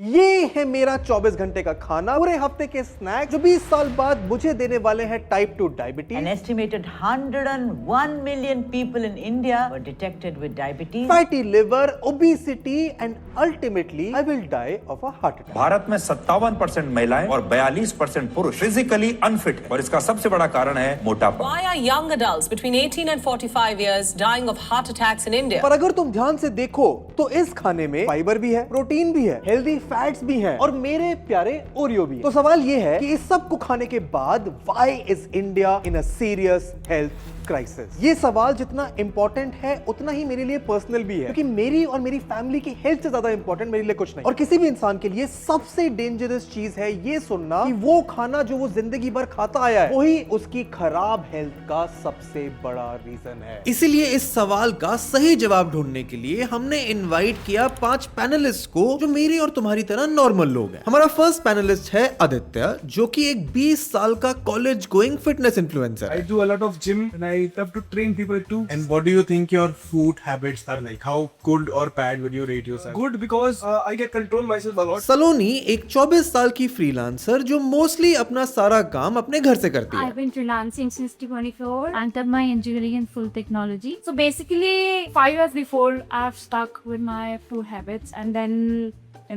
ये है मेरा 24 घंटे का खाना, पूरे हफ्ते के स्नैक जो 20 साल बाद मुझे देने वाले हैं type 2 diabetes. An estimated 101 million people in India were detected with diabetes. Fatty liver, obesity and ultimately I will die of a heart attack. Bharat में 57% महिलाएं और 42% पुरुष फिजिकली अनफिट है और इसका सबसे बड़ा कारण है मोटापा। Why are young adults between 18 and 45 years dying of heart attacks in India? पर अगर तुम ध्यान से देखो तो इस खाने में फाइबर भी है, प्रोटीन भी है, हेल्दी फैट्स भी हैं और मेरे प्यारे ओरियो भी है। तो सवाल ये है कि इस सब को खाने के बाद why is India in a serious health crisis? ये सवाल जितना इंपॉर्टेंट है उतना ही मेरे लिए पर्सनल भी है, क्योंकि मेरी और मेरी फैमिली की हेल्थ से ज्यादा इंपॉर्टेंट मेरे लिए कुछ नहीं। और किसी भी इंसान के लिए सबसे डेंजरस चीज है ये सुनना कि वो खाना जो वो जिंदगी भर खाता आया है वही उसकी खराब हेल्थ का सबसे बड़ा रीजन है। इसीलिए इस सवाल का सही जवाब ढूंढने के लिए हमने इनवाइट किया 5 पैनलिस्ट को जो मेरी और तुम्हारी तरह नॉर्मल लोग हैं। हमारा फर्स्ट पैनलिस्ट है आदित्य, जो कि एक 20 साल का कॉलेज गोइंग फिटनेस इन्फ्लुएंसर है। I do a lot of gym and I love to train people too. And what do you think your food habits are like? How good or bad would you rate yourself? Good because I can control myself a lot. सलोनी एक 24 साल की freelancer जो mostly अपना सारा काम अपने घर से करती है। I've been freelancing since 2024 and done my engineering in full technology. So basically 5 years before I've stuck with my food habits, and then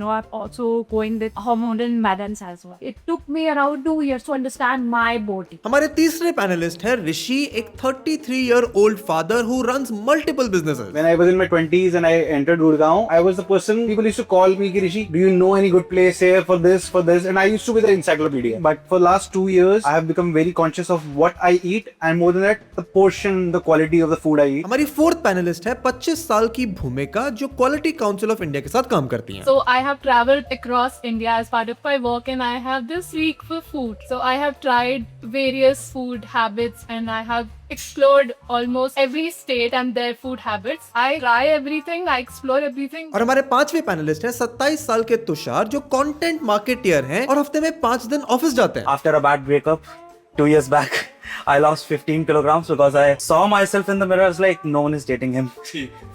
I've also going with hormonal imbalance as well. It took me around 2 years to understand my body. हमारे तीसरे panelist है ऋषि, एक 33-year-old father who runs multiple businesses. When I was in my 20s and I entered Gurgaon, I was the person people used to call me, Rishi, do you know any good place here for this, and I used to be the encyclopedia. But for last 2 years, I have become very conscious of what I eat, and more than that, the portion, the quality of the food I eat. हमारी fourth panelist है 25 साल की भूमिका, जो quality council of India के साथ काम करती हैं। So I have traveled across India as part of my work, and I have this week for food. So I have tried various food habits and I have explored almost every state and their food habits. I try everything, I explore everything. और हमारे पांचवे panelist है 27 साल के तुषार, जो content marketeer हैं और हफ्ते में 5 दिन ऑफिस जाते हैं। After a bad breakup 2 years back, I lost 15 kilograms because I saw myself in the mirror. I was like, no one is dating him.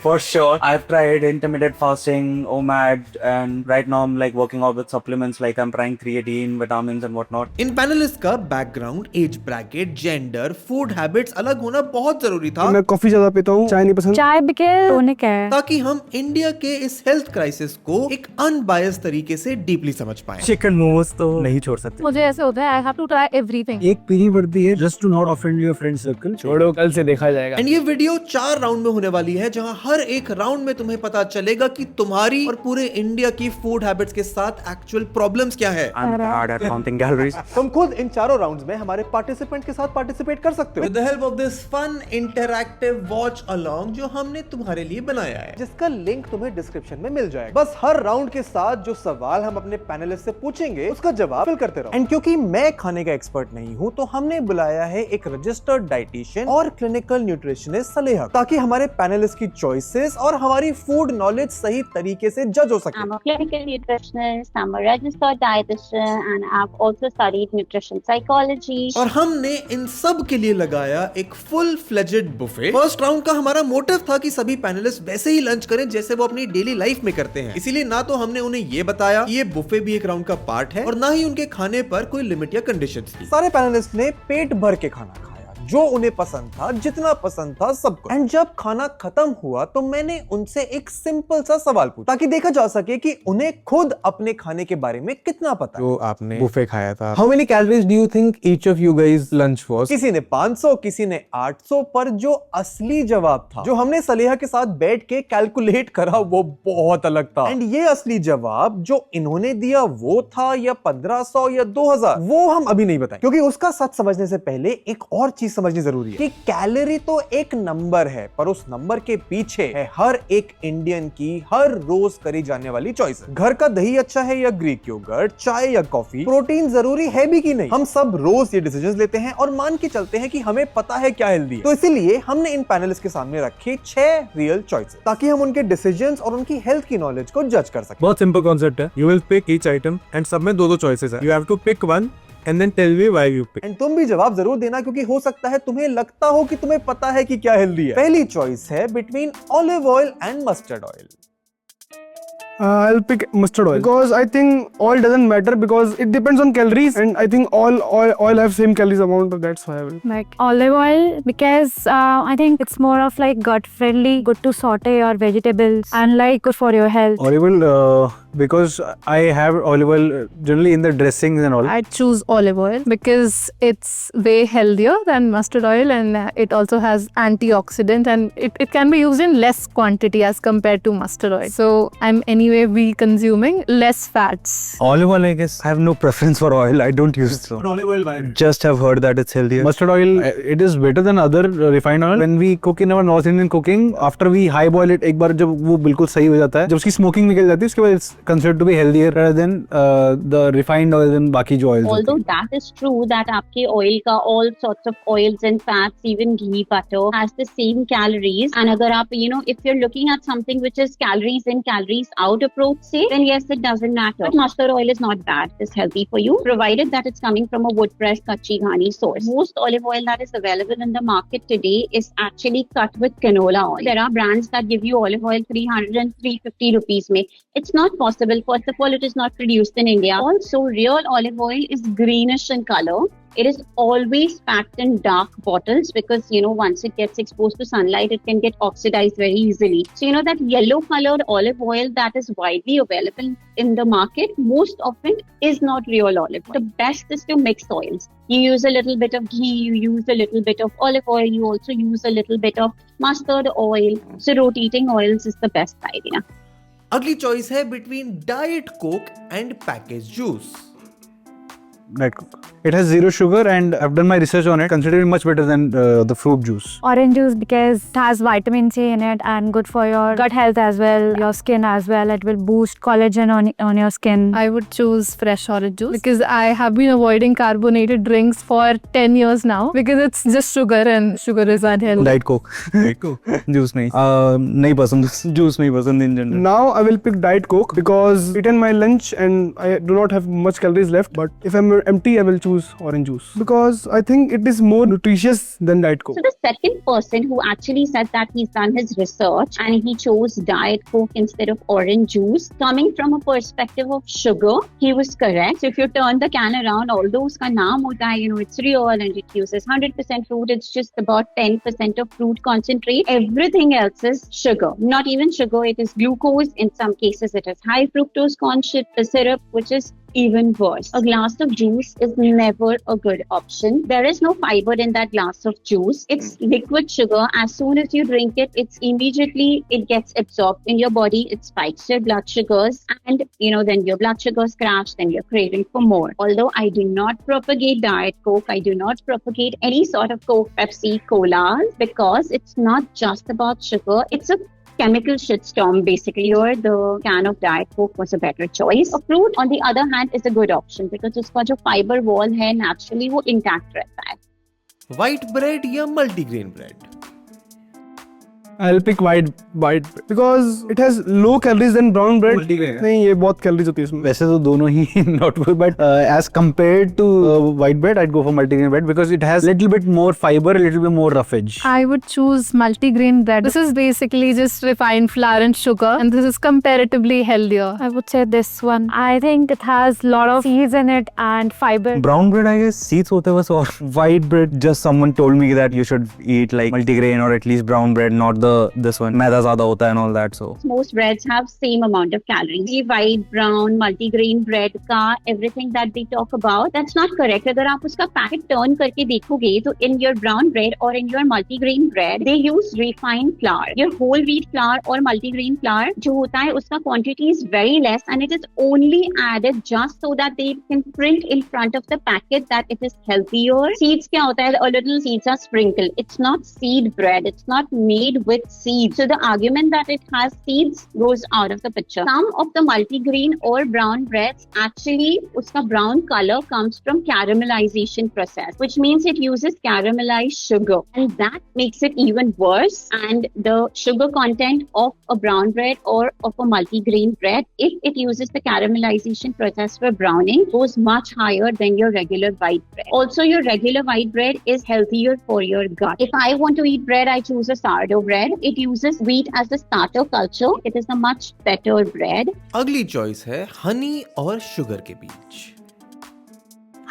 For sure. I've tried intermittent fasting, OMAD, and right now I'm like working out with supplements, like I'm trying creatine, vitamins and whatnot. इन panellist का background, age bracket, gender, food habits अलग होना बहुत जरूरी था। मैं coffee ज्यादा पीता हूँ, चाय नहीं पसंद। चाय बिकॉज़ टॉनिक है, ताकि हम इंडिया के इस हेल्थ क्राइसिस को एक अनबायस तरीके से डीपली समझ पाएं। चिकन मोमोज तो नहीं छोड़ सकते। मुझे ऐसे होता है I have to try everything. एक पीढ़ी बढ़ती है just to not offend your friend circle. छोड़ो, कल से देखा जाएगा। एंड ये वीडियो 4 राउंड में होने वाली है, जहां हर एक राउंड में तुम्हें पता चलेगा कि तुम्हारी और पूरे इंडिया की फूड हैबिट्स के साथ एक्चुअल प्रॉब्लम्स क्या है। I'm hard at counting calories. तुम खुद इन चारों राउंड्स में हमारे पार्टिसिपेंट के साथ पार्टिसिपेट कर सकते हो with the help of this fun interactive watch along जो हमने तुम्हारे लिए बनाया है, जिसका लिंक तुम्हें डिस्क्रिप्शन में मिल जाएगा। बस हर राउंड के साथ जो सवाल हम अपने पैनलिस्ट से पूछेंगे उसका जवाब फिल करते रहो। एंड क्योंकि मैं खाने का एक्सपर्ट नहीं हूं तो हमने बुलाया है एक रजिस्टर्ड डाइटिशियन और क्लिनिकल न्यूट्रिशनिस्ट सलेहा, ताकि हमारे पैनलिस्ट की चॉइसेस और हमारी फूड नॉलेज सही तरीके से जज हो सके। I'm a clinical nutritionist, I'm a registered dietitian, and I've also studied nutrition psychology. और हमने इन सब के लिए लगाया एक full fledged buffet. First round का हमारा मोटिव था कि सभी पैनलिस्ट वैसे ही लंच करें जैसे वो अपनी डेली लाइफ में करते हैं। इसीलिए ना तो हमने उन्हें ये बताया कि ये बुफे भी एक राउंड का पार्ट है और ना ही उनके खाने पर कोई लिमिट या कंडीशंस थी। सारे पैनलिस्ट ने पेट भर के खाना खाया, जो उन्हें पसंद था, जितना पसंद था सबको। एंड जब खाना खत्म हुआ तो मैंने उनसे एक सिंपल सा सवाल पूछा, ताकि देखा जा सके कि उन्हें खुद अपने खाने के बारे में कितना पता है। जो आपने बुफे खाया था, how many calories do you think each of you guys lunch was? किसी ने 500, किसी ने 800, पर जो असली जवाब था, जो हमने सलेहा के साथ बैठ के कैलकुलेट करा, वो बहुत अलग था। एंड ये असली जवाब जो इन्होंने दिया वो था या 1500 या 2000, वो हम अभी नहीं बताएं, क्योंकि उसका सच समझने से पहले एक और चीज समझनी जरूरी है कि कैलोरी तो एक नंबर है, पर उस नंबर के पीछे है हर एक इंडियन की हर रोज करी जाने वाली चॉइस। घर का दही अच्छा है या ग्रीक योगर्ट, चाय या कॉफी, प्रोटीन जरूरी है भी कि नहीं। हम सब रोज ये डिसीजंस लेते हैं और मान के चलते हैं कि हमें पता है क्या हेल्दी है। तो इसीलिए हमने इन पैनलिस्ट के सामने रखे 6 रियल चॉइसेस, ताकि हम उनके डिसीजंस और उनकी हेल्थ की नॉलेज को जज कर सकें। बहुत सिंपल कॉन्सेप्ट है। You will pick each item and सब में 2-2 चॉइसेस है। You have to pick one and then tell me why you pick. And तुम भी जवाब जरूर देना, क्योंकि हो सकता है तुम्हें लगता हो कि तुम्हें पता है कि क्या हेल्दी है। पहली चॉइस है between olive oil and mustard oil. I'll pick mustard oil because I think oil doesn't matter because it depends on calories, and I think oil have same calories amount. That's why I will. Like olive oil because I think it's more of like gut friendly, good to saute your vegetables and like good for your health. Olive oil because I have olive oil generally in the dressings and all. I'd choose olive oil because it's way healthier than mustard oil, and it also has antioxidant, and it can be used in less quantity as compared to mustard oil. So I'm anyway be consuming less fats. Olive oil, I guess. I have no preference for oil. I don't use it. So. Olive oil, Just have heard that it's healthier. Mustard oil, it is better than other refined oil. When we cook in our North Indian cooking, after we high boil it, एक बार जब वो बिल्कुल सही हो जाता है, जब उसकी smoking निकल जाती है, उसके बाद it's considered to be healthier rather than the refined oil and बाकी जो oils. Although that is true that आपके oil का all sorts of oils and fats, even ghee, butter has the same calories. And अगर आप if you're looking at something which is calories in, calories out approach say, then yes, it doesn't matter. But mustard oil is not bad. It's healthy for you, provided that it's coming from a wood pressed kachi ghani source. Most olive oil that is available in the market today is actually cut with canola oil. There are brands that give you olive oil 300 and 350 rupees mein. It's not possible. First of all, it is not produced in India. Also, real olive oil is greenish in color. It is always packed in dark bottles because, once it gets exposed to sunlight, it can get oxidized very easily. So, that yellow colored olive oil that is widely available in the market, most often is not real olive oil. The best is to mix oils. You use a little bit of ghee, you use a little bit of olive oil, you also use a little bit of mustard oil. So, rotating oils is the best idea. अगली choice है between Diet Coke and packaged juice. Diet Coke. It has zero sugar and I've done my research on it, considered much better than the fruit juice. Orange juice because it has vitamin C in it and good for your gut health as well, your skin as well. It will boost collagen on your skin. I would choose fresh orange juice because I have been avoiding carbonated drinks for 10 years now because it's just sugar and sugar is unhealthy. Diet Coke. Diet Coke. Juice नहीं पसंद. Juice नहीं पसंद in general. Now I will pick Diet Coke because I eat my lunch and I do not have much calories left. But if I'm empty, I will choose orange juice because I think it is more nutritious than Diet Coke. So the second person who actually said that he's done his research and he chose Diet Coke instead of orange juice, coming from a perspective of sugar, he was correct. So if you turn the can around, although uska naam hota hai, it's real and it uses 100% fruit, it's just about 10% of fruit concentrate. Everything else is sugar. Not even sugar, it is glucose. In some cases, it is high fructose corn syrup, which is even worse. A glass of juice is never a good option. There is no fiber in that glass of juice. It's liquid sugar. As soon as you drink it, it gets absorbed in your body. It spikes your blood sugars and, then your blood sugars crash, then you're craving for more. Although I do not propagate Diet Coke, I do not propagate any sort of Coke, Pepsi, colas because it's not just about sugar. It's a chemical shitstorm basically. Here the can of Diet Coke was a better choice. A fruit on the other hand is a good option because उसका जो fiber wall है naturally वो intact रहता है. White bread या multigrain bread? I'll pick white because it has low calories than brown bread. नहीं ये बहुत calories होती है इसमें. वैसे तो दोनों ही not good, but as compared to white bread, I'd go for multigrain bread because it has little bit more fiber, a little bit more roughage. I would choose multigrain bread. This is basically just refined flour and sugar, and this is comparatively healthier. I would say this one. I think it has lot of seeds in it and fiber. Brown bread, I guess, seeds होते हैं बस और white bread, just someone told me that you should eat like multigrain or at least brown bread, not this one. मैदा ज़्यादा होता है and all that, so. Most breads have same amount of calories. The white, brown, multigrain bread का everything that they talk about, that's not correct. अगर आप उसका packet turn करके देखोगे तो in your brown bread or in your multigrain bread, they use refined flour. Your whole wheat flour or multigrain flour जो होता है उसका quantity is very less and it is only added just so that they can print in front of the packet that it is healthier. Seeds क्या होता है? A little seeds are sprinkled. It's not seed bread. It's not made with seeds. So the argument that it has seeds goes out of the picture. Some of the multigrain or brown breads actually uska brown color comes from caramelization process, which means it uses caramelized sugar, and that makes it even worse. And the sugar content of a brown bread or of a multigrain bread, if it uses the caramelization process for browning, goes much higher than your regular white bread. Also, your regular white bread is healthier for your gut. If I want to eat bread, I choose a sourdough bread. bread. It uses wheat as the starter culture. It is a much better bread. अगली choice है हनी और sugar के बीच।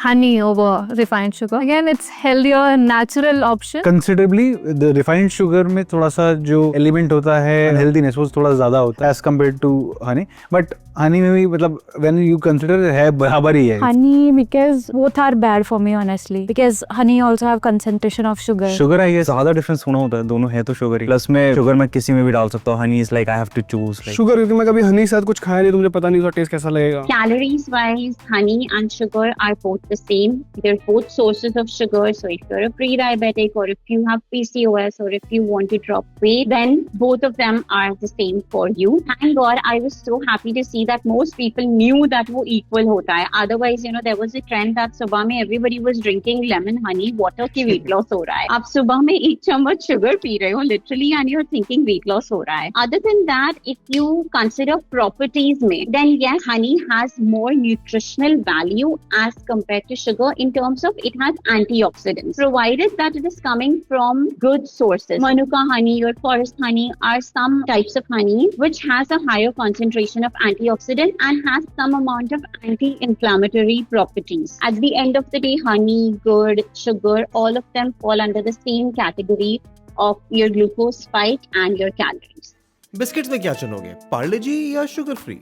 Honey over refined sugar. Again, it's healthier and natural option. Considerably, the refined sugar में थोड़ा सा जो element होता है healthiness वो थोड़ा ज़्यादा होता है as compared to honey. But honey में भी मतलब when you consider है बराबर ही है। Honey, because both are bad for me honestly. Because honey also have concentration of sugar. Sugar I guess ज़्यादा difference होना होता है, दोनों है तो sugar ही। Plus मैं sugar मैं किसी में भी डाल सकता हूँ। Honey is like I have to choose. Like Sugar क्योंकि मैं कभी honey के साथ कुछ खाया नहीं तो मुझे पता नहीं उसका taste कैसा लगेगा। Calories wise, honey and sugar are both the same. They're both sources of sugar. So if you're a pre-diabetic or if you have PCOS or if you want to drop weight, then both of them are the same for you. Thank God, I was so happy to see that most people knew that वो equal होता है. Otherwise, you know, there was a trend that सुबह में everybody was drinking lemon honey water की weight loss हो रहा है. आप सुबह में 1 चम्मच sugar पी रहे हो literally and you're thinking weight loss हो रहा है. Other than that, if you consider properties में, then yes, honey has more nutritional value as compared to sugar in terms of it has antioxidants, provided that it is coming from good sources. Manuka honey or forest honey are some types of honey which has a higher concentration of antioxidant and has some amount of anti-inflammatory properties. At the end of the day, honey, curd, sugar, all of them fall under the same category of your glucose spike and your calories. Biscuits में क्या चुनोगे, पार्ले जी या sugar free?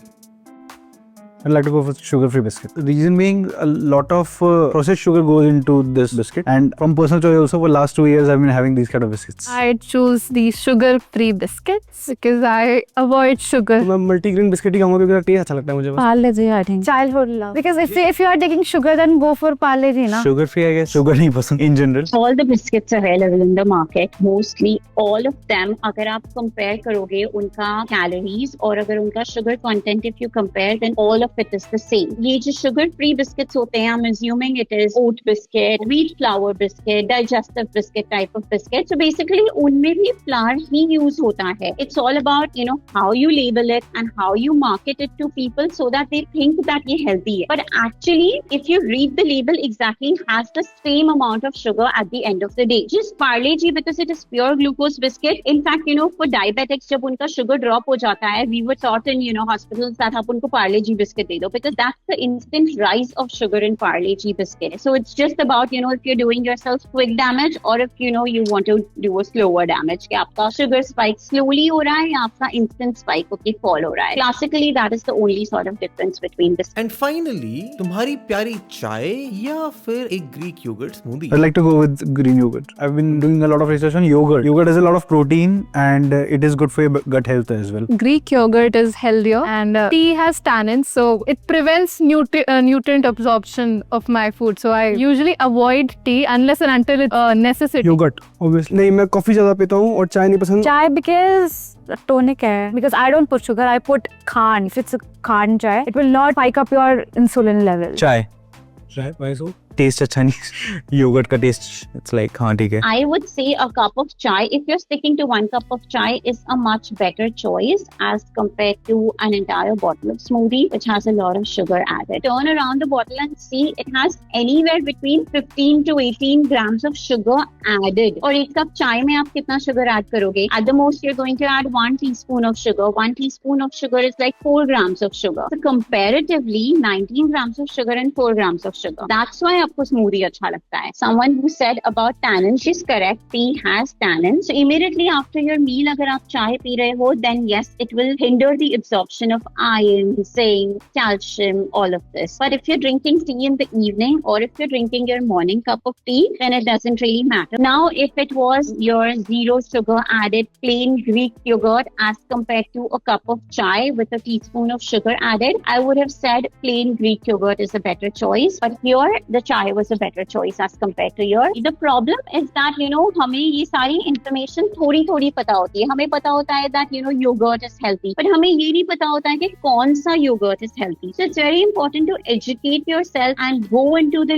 I'd like to go for sugar-free biscuit. The reason being, a lot of processed sugar goes into this biscuit, and from personal choice also, for last 2 years, I've been having these kind of biscuits. I choose the sugar-free biscuits because I avoid sugar. मैं multigrain biscuit ही खाऊंगा क्योंकि test अच्छा लगता है मुझे बस। Parle-G, I think. Childhood love. Because if you are taking sugar, then go for Parle-G, na? Sugar-free I guess. Sugar नहीं पसंद in general. All the biscuits available in the market, mostly all of them, अगर आप compare करोगे उनका calories और अगर उनका sugar content, if you compare, then all of it is the same. ये जो sugar free biscuits होते हैं, I'm assuming it is oat biscuit, wheat flour biscuit, digestive biscuit type of biscuit. So basically उनमें भी flour ही use होता है. It's all about, you know, how you label it and how you market it to people so that they think that ये healthy है. But actually, if you read the label, exactly has the same amount of sugar at the end of the day. Just Parle-G because it is pure glucose biscuit. In fact, you know, for diabetics जब उनका sugar drop हो जाता है, we were taught in, you know, hospitals that आप उनको Parle-G biscuit दे दो because that's the instant rise of sugar in Parle-G biscuit. So it's just about, you know, if you're doing yourself quick damage or if, you know, you want to do a slower damage कि आपका sugar spike slowly हो रहा है या आपका instant spike होके fall हो रहा है. Classically, that is the only sort of difference between this. And finally, तुम्हारी प्यारी चाय या फिर एक Greek yogurt smoothie? I'd like to go with green yogurt. I've been doing a lot of research on yogurt. Yogurt has a lot of protein and it is good for your gut health as well. Greek yogurt is healthier and tea has tannins, so it prevents nutrient absorption of my food. So I usually avoid tea unless and until it's necessary. Yogurt, obviously. नहीं, मैं coffee ज़्यादा पीता हूँ और चाय नहीं पसंद। Chai because tonic है. Because I don't put sugar, I put khan. If it's a khan chai, it will not spike up your insulin level. Chai. Chai, why so? Taste अच्छा नहीं, yogurt का taste it's like हाँ ठीक है. I would say a cup of chai, if you're sticking to 1 cup of chai, is a much better choice as compared to an entire bottle of smoothie, which has a lot of sugar added. Turn around the bottle and see it has anywhere between 15 to 18 grams of sugar added. और 1 cup chai में आप कितना sugar add करोगे? At the most, you're going to add 1 teaspoon of sugar. 1 teaspoon of sugar is like 4 grams of sugar. So comparatively, 19 grams of sugar and 4 grams of sugar. That's why आपको smoothie अच्छा लगता है. Someone who said about tannin, she's correct. Tea has tannin. So immediately after your meal, अगर आप चाय P रहे हो, then yes, it will hinder the absorption of iron, zinc, calcium, all of this. But if you're drinking tea in the evening or if you're drinking your morning cup of tea, then it doesn't really matter. Now, if it was your zero sugar added plain Greek yogurt as compared to a cup of chai with a teaspoon of sugar added, I would have said plain Greek yogurt is a better choice. But here, the chai was a better choice as compared to yours. The problem is that, you know, हमें ये सारी information थोड़ी पता होती है. हमें पता होता है that, you know, yogurt is healthy. But हमें ये नहीं पता होता है कि कौन सा yogurt is healthy. So it's very important to educate yourself and go into the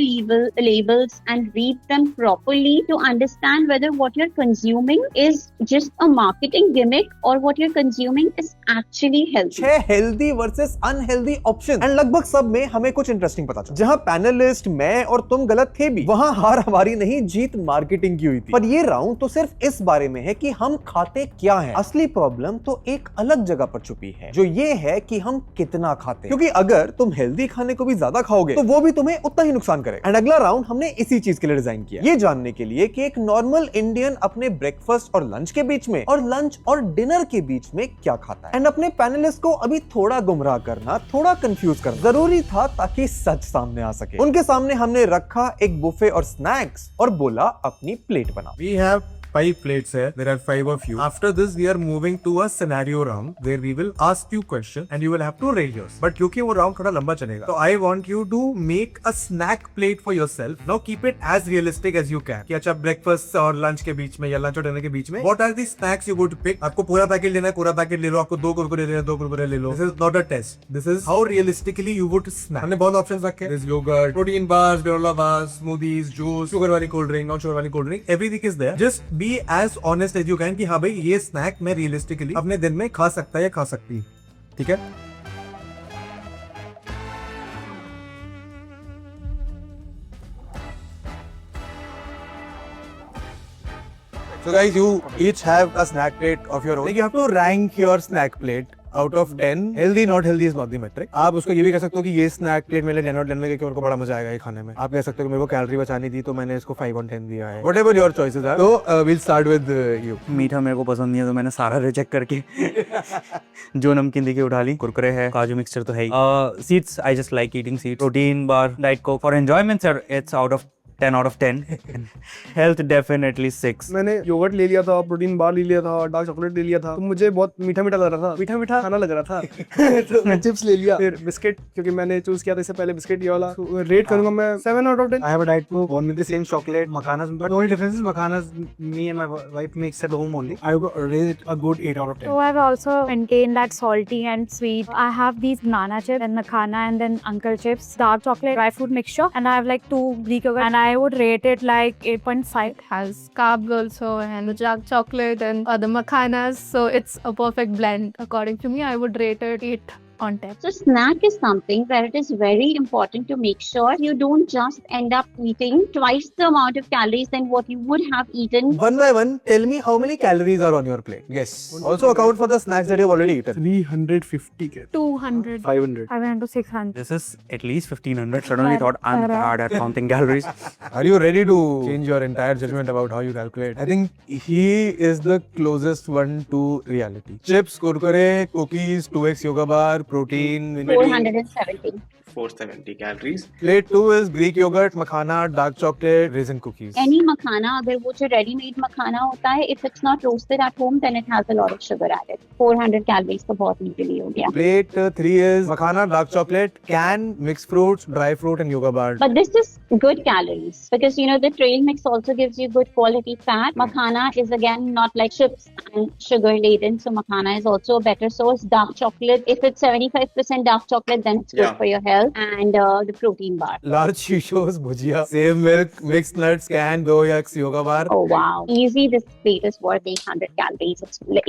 labels and read them properly to understand whether what you're consuming is just a marketing gimmick or what you're consuming is actually healthy. 6 healthy versus unhealthy options. And लगभग सब में हमें कुछ interesting पता चला. जहाँ panelist, मैं मैं और तुम गलत थे भी। वहां हार हमारी नहीं, जीत मार्केटिंग की हुई थी। पर ये राउंड तो सिर्फ इस बारे में है कि हम खाते क्या हैं। असली प्रॉब्लम तो एक अलग जगह पर छुपी है, जो ये है कि हम कितना खाते हैं। क्योंकि अगर तुम हेल्दी खाने को भी ज्यादा खाओगे तो वो भी तुम्हें उतना ही नुकसान करेगा। एंड अगला राउंड हमने इसी चीज के लिए डिजाइन किया, ये जानने के लिए कि एक नॉर्मल इंडियन अपने ब्रेकफास्ट और लंच के बीच में और लंच और डिनर के बीच में क्या खाता है। एंड अपने पैनलिस्ट को अभी थोड़ा गुमराह करना, थोड़ा कंफ्यूज करना जरूरी था ताकि सच सामने आ सके। उनके सामने हमने रखा एक बुफे और स्नैक्स और बोला अपनी प्लेट बनाओ। We have 5 plates here. There are 5 of you. After this, we are moving to a scenario round where we will ask you questions and you will have to rate yours. But क्योंकि वो round थोड़ा लंबा चलेगा, so I want you to make a snack plate for yourself. Now keep it as realistic as you can. कि अच्छा breakfast और lunch के बीच में या lunch और dinner के बीच में what are the snacks you go to pick? आपको पूरा पैकेट लेना है, पूरा पैकेट ले लो। आपको 2 कुरकुरे लेना है, 2 कुरकुरे ले लो। This is not a test. This is how realistically you would snack. हमने बहुत options रखे। There's yogurt, protein bars, granola bars, smoothies, juice, sugar वाली cold drink, non sugar वाली cold drink. Everything is there. Just be as honest as you can कि हाँ भाई ये snack मैं रियलिस्टिकली अपने दिन में खा सकता है या खा सकती है। ठीक है? So guys, you each have a snack plate of your own. Like you have to rank your snack plate out of 10. Healthy, not healthy is not the metric. आप उसको ये भी कह सकते हो कि ये स्नैक प्लेट मेरे 10 और 10 में क्योंकि उनको बड़ा मजा आएगा ये खाने में। आप कह सकते हो कि मेरे को कैलोरी बचानी थी तो मैंने इसको 5 on 10 दिया है। Whatever your choices are. So we'll start with you. मीठा मेरे को पसंद नहीं है तो मैंने सारा रिजेक्ट करके जो नमकीन दिखे उठा ली। कुरकुरे है, काजू मिक्सचर तो है ही। Seeds, I just like eating seeds. Protein bar, diet coke for enjoyment sir, it's out of 10 out of 10. Health definitely 6. मैंने योगर्ट ले लिया था, प्रोटीन बार ले लिया था, डार्क चॉकलेट ले लिया था, तो मुझे बहुत मीठा मीठा लग रहा था, मीठा मीठा खाना लग रहा था तो मैं चिप्स ले लिया। फिर बिस्किट, क्योंकि मैंने चूज किया था इससे पहले बिस्किट ये वाला, तो रेट करूंगा मैं 7 out of 10. I have a diet coke, one with the same chocolate, Makhanas, but the only difference is Makhanas, me and my wife makes at home only. I would rate it a good 8 out of 10. So I've also maintained that salty and sweet. I have these banana chips and Makhana and then Uncle Chips, dark chocolate, dry fruit mixture, and I have like 2 Greek yogurt, and I would rate it like 8.5. Has carbs also and dark chocolate and other makhanas, so it's a perfect blend. According to me, I would rate it 8 on 10. So snack is something where it is very important to make sure you don't just end up eating twice the amount of calories than what you would have eaten. One by one, tell me how many calories are on your plate. Yes. Also account for the snacks that you've already eaten. 350 के 200. 500. 500 to 600. This is at least 1500. Suddenly thought I'm bad at counting calories. Are you ready to change your entire judgment about how you calculate? I think he is the closest one to reality. Chips, kurkure, cookies, 2x yoga bar, protein. 470. 470 calories. Plate 2 is Greek yogurt, makhana, dark chocolate, raisin cookies. Any makhana, अगर वो जो ready-made makhana होता है, if it's not roasted at home, then it has a lot of sugar added. 400 calories तो बहुत easily हो गया. Plate 3 is makhana, dark chocolate, can, mixed fruits, dry fruit and yoga bar. But this is good calories because you know the trail mix also gives you good quality fat. Makhana is again not like chips and sugar laden, so makhana is also a better source. Dark chocolate, if it's 75% dark chocolate, then it's good for your health. And the protein bar. Large shishos, bhujia, same milk, mixed nuts, can, 2x yoga bar. Oh wow! Easy, this plate is worth 800 calories.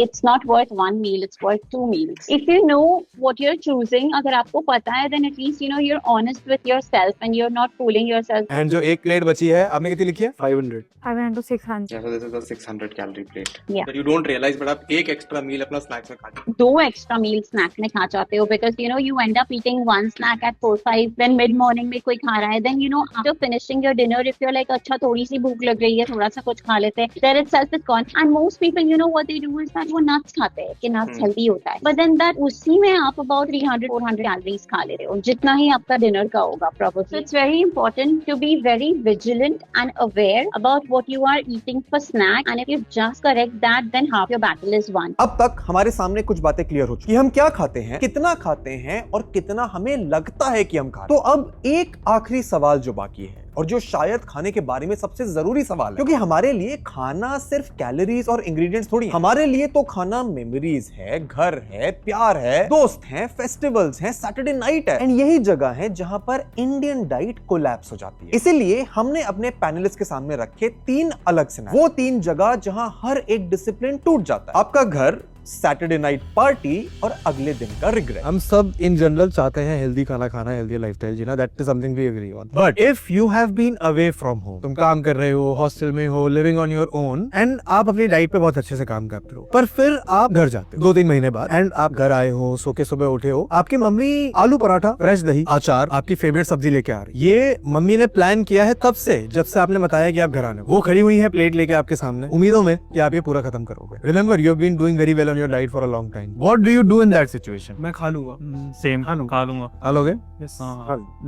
It's not worth one meal; it's worth 2 meals. If you know what you're choosing, अगर आपको पता है, then at least you know you're honest with yourself and you're not fooling yourself. And जो एक plate बची है, आपने कितनी लिखी है? 500. 500 to 600. Yeah, so this is a 600 calorie plate. Yeah. But you don't realize, but आप एक extra meal अपना snacks में खाते हो. 2 extra meal snack में खा जाते हो because you know you end up eating one snack at 4-5, then mid morning में कोई खा रहा है, then you know after finishing your dinner if you're like अच्छा थोड़ी सी भूख लग रही है थोड़ा सा कुछ खा लेते हैं, there itself is gone. And most people you know what they do is that वो nuts खाते हैं कि nuts healthy होता है, but then that उसी में आप about 300-400 calories खा ले रहे हो जितना ही आपका dinner का होगा probably. So it's very important to be very vigilant and aware about what you are eating for snack, and if you just correct that then half your battle is won. अब तक हमारे सामने कुछ बातें clear हो चुकी हैं, हम क्या खाते हैं, कितना खाते हैं और कितना हमें लगता है कि हम खा रहे हैं। तो अब एक आखिरी सवाल जो बाकी है और जो शायद खाने के बारे में सबसे जरूरी सवाल है, क्योंकि हमारे लिए खाना सिर्फ कैलोरीज और इंग्रेडिएंट्स थोड़ी, हमारे लिए तो खाना मेमोरीज है, घर है, प्यार है, दोस्त हैं, फेस्टिवल्स हैं, सैटरडे नाइट है, एंड यही जगह है जहां पर इंडियन डाइट कोलैप्स हो जाती है। इसीलिए हमने अपने पैनलिस्ट के सामने रखे 3 अलग सिनेरियो, वो 3 जगह जहां हर एक डिसिप्लिन टूट जाता है। आपका घर, सैटरडे नाइट पार्टी और अगले दिन का रिग्रेट। हम सब इन जनरल चाहते हैं हेल्दी खाना खाना, हेल्दी लाइफस्टाइल जीना, that is something we agree on. But if you have been away from home, तुम काम कर रहे हो, हॉस्टल में हो, living on your own, and आप अपनी डाइट पे बहुत अच्छे से काम करते हो, पर फिर आप घर जाते हो 2-3 महीने बाद, एंड आप घर आए हो, सो के सुबह उठे हो, आपकी मम्मी आलू पराठा, फ्रेश दही, अचार, आपकी फेवरेट सब्जी लेके आ रही। ये मम्मी ने प्लान किया है तब से, जब से आपने बताया कि आप घर आने, वो खड़ी हुई है प्लेट लेके आपके सामने, उम्मीदों में कि आप ये पूरा खत्म करोगे। Remember, you have been doing very well on your diet for a long time. What do you do in that situation? मैं खा लूंगा। सेम खा लूंगा। खा लोगे?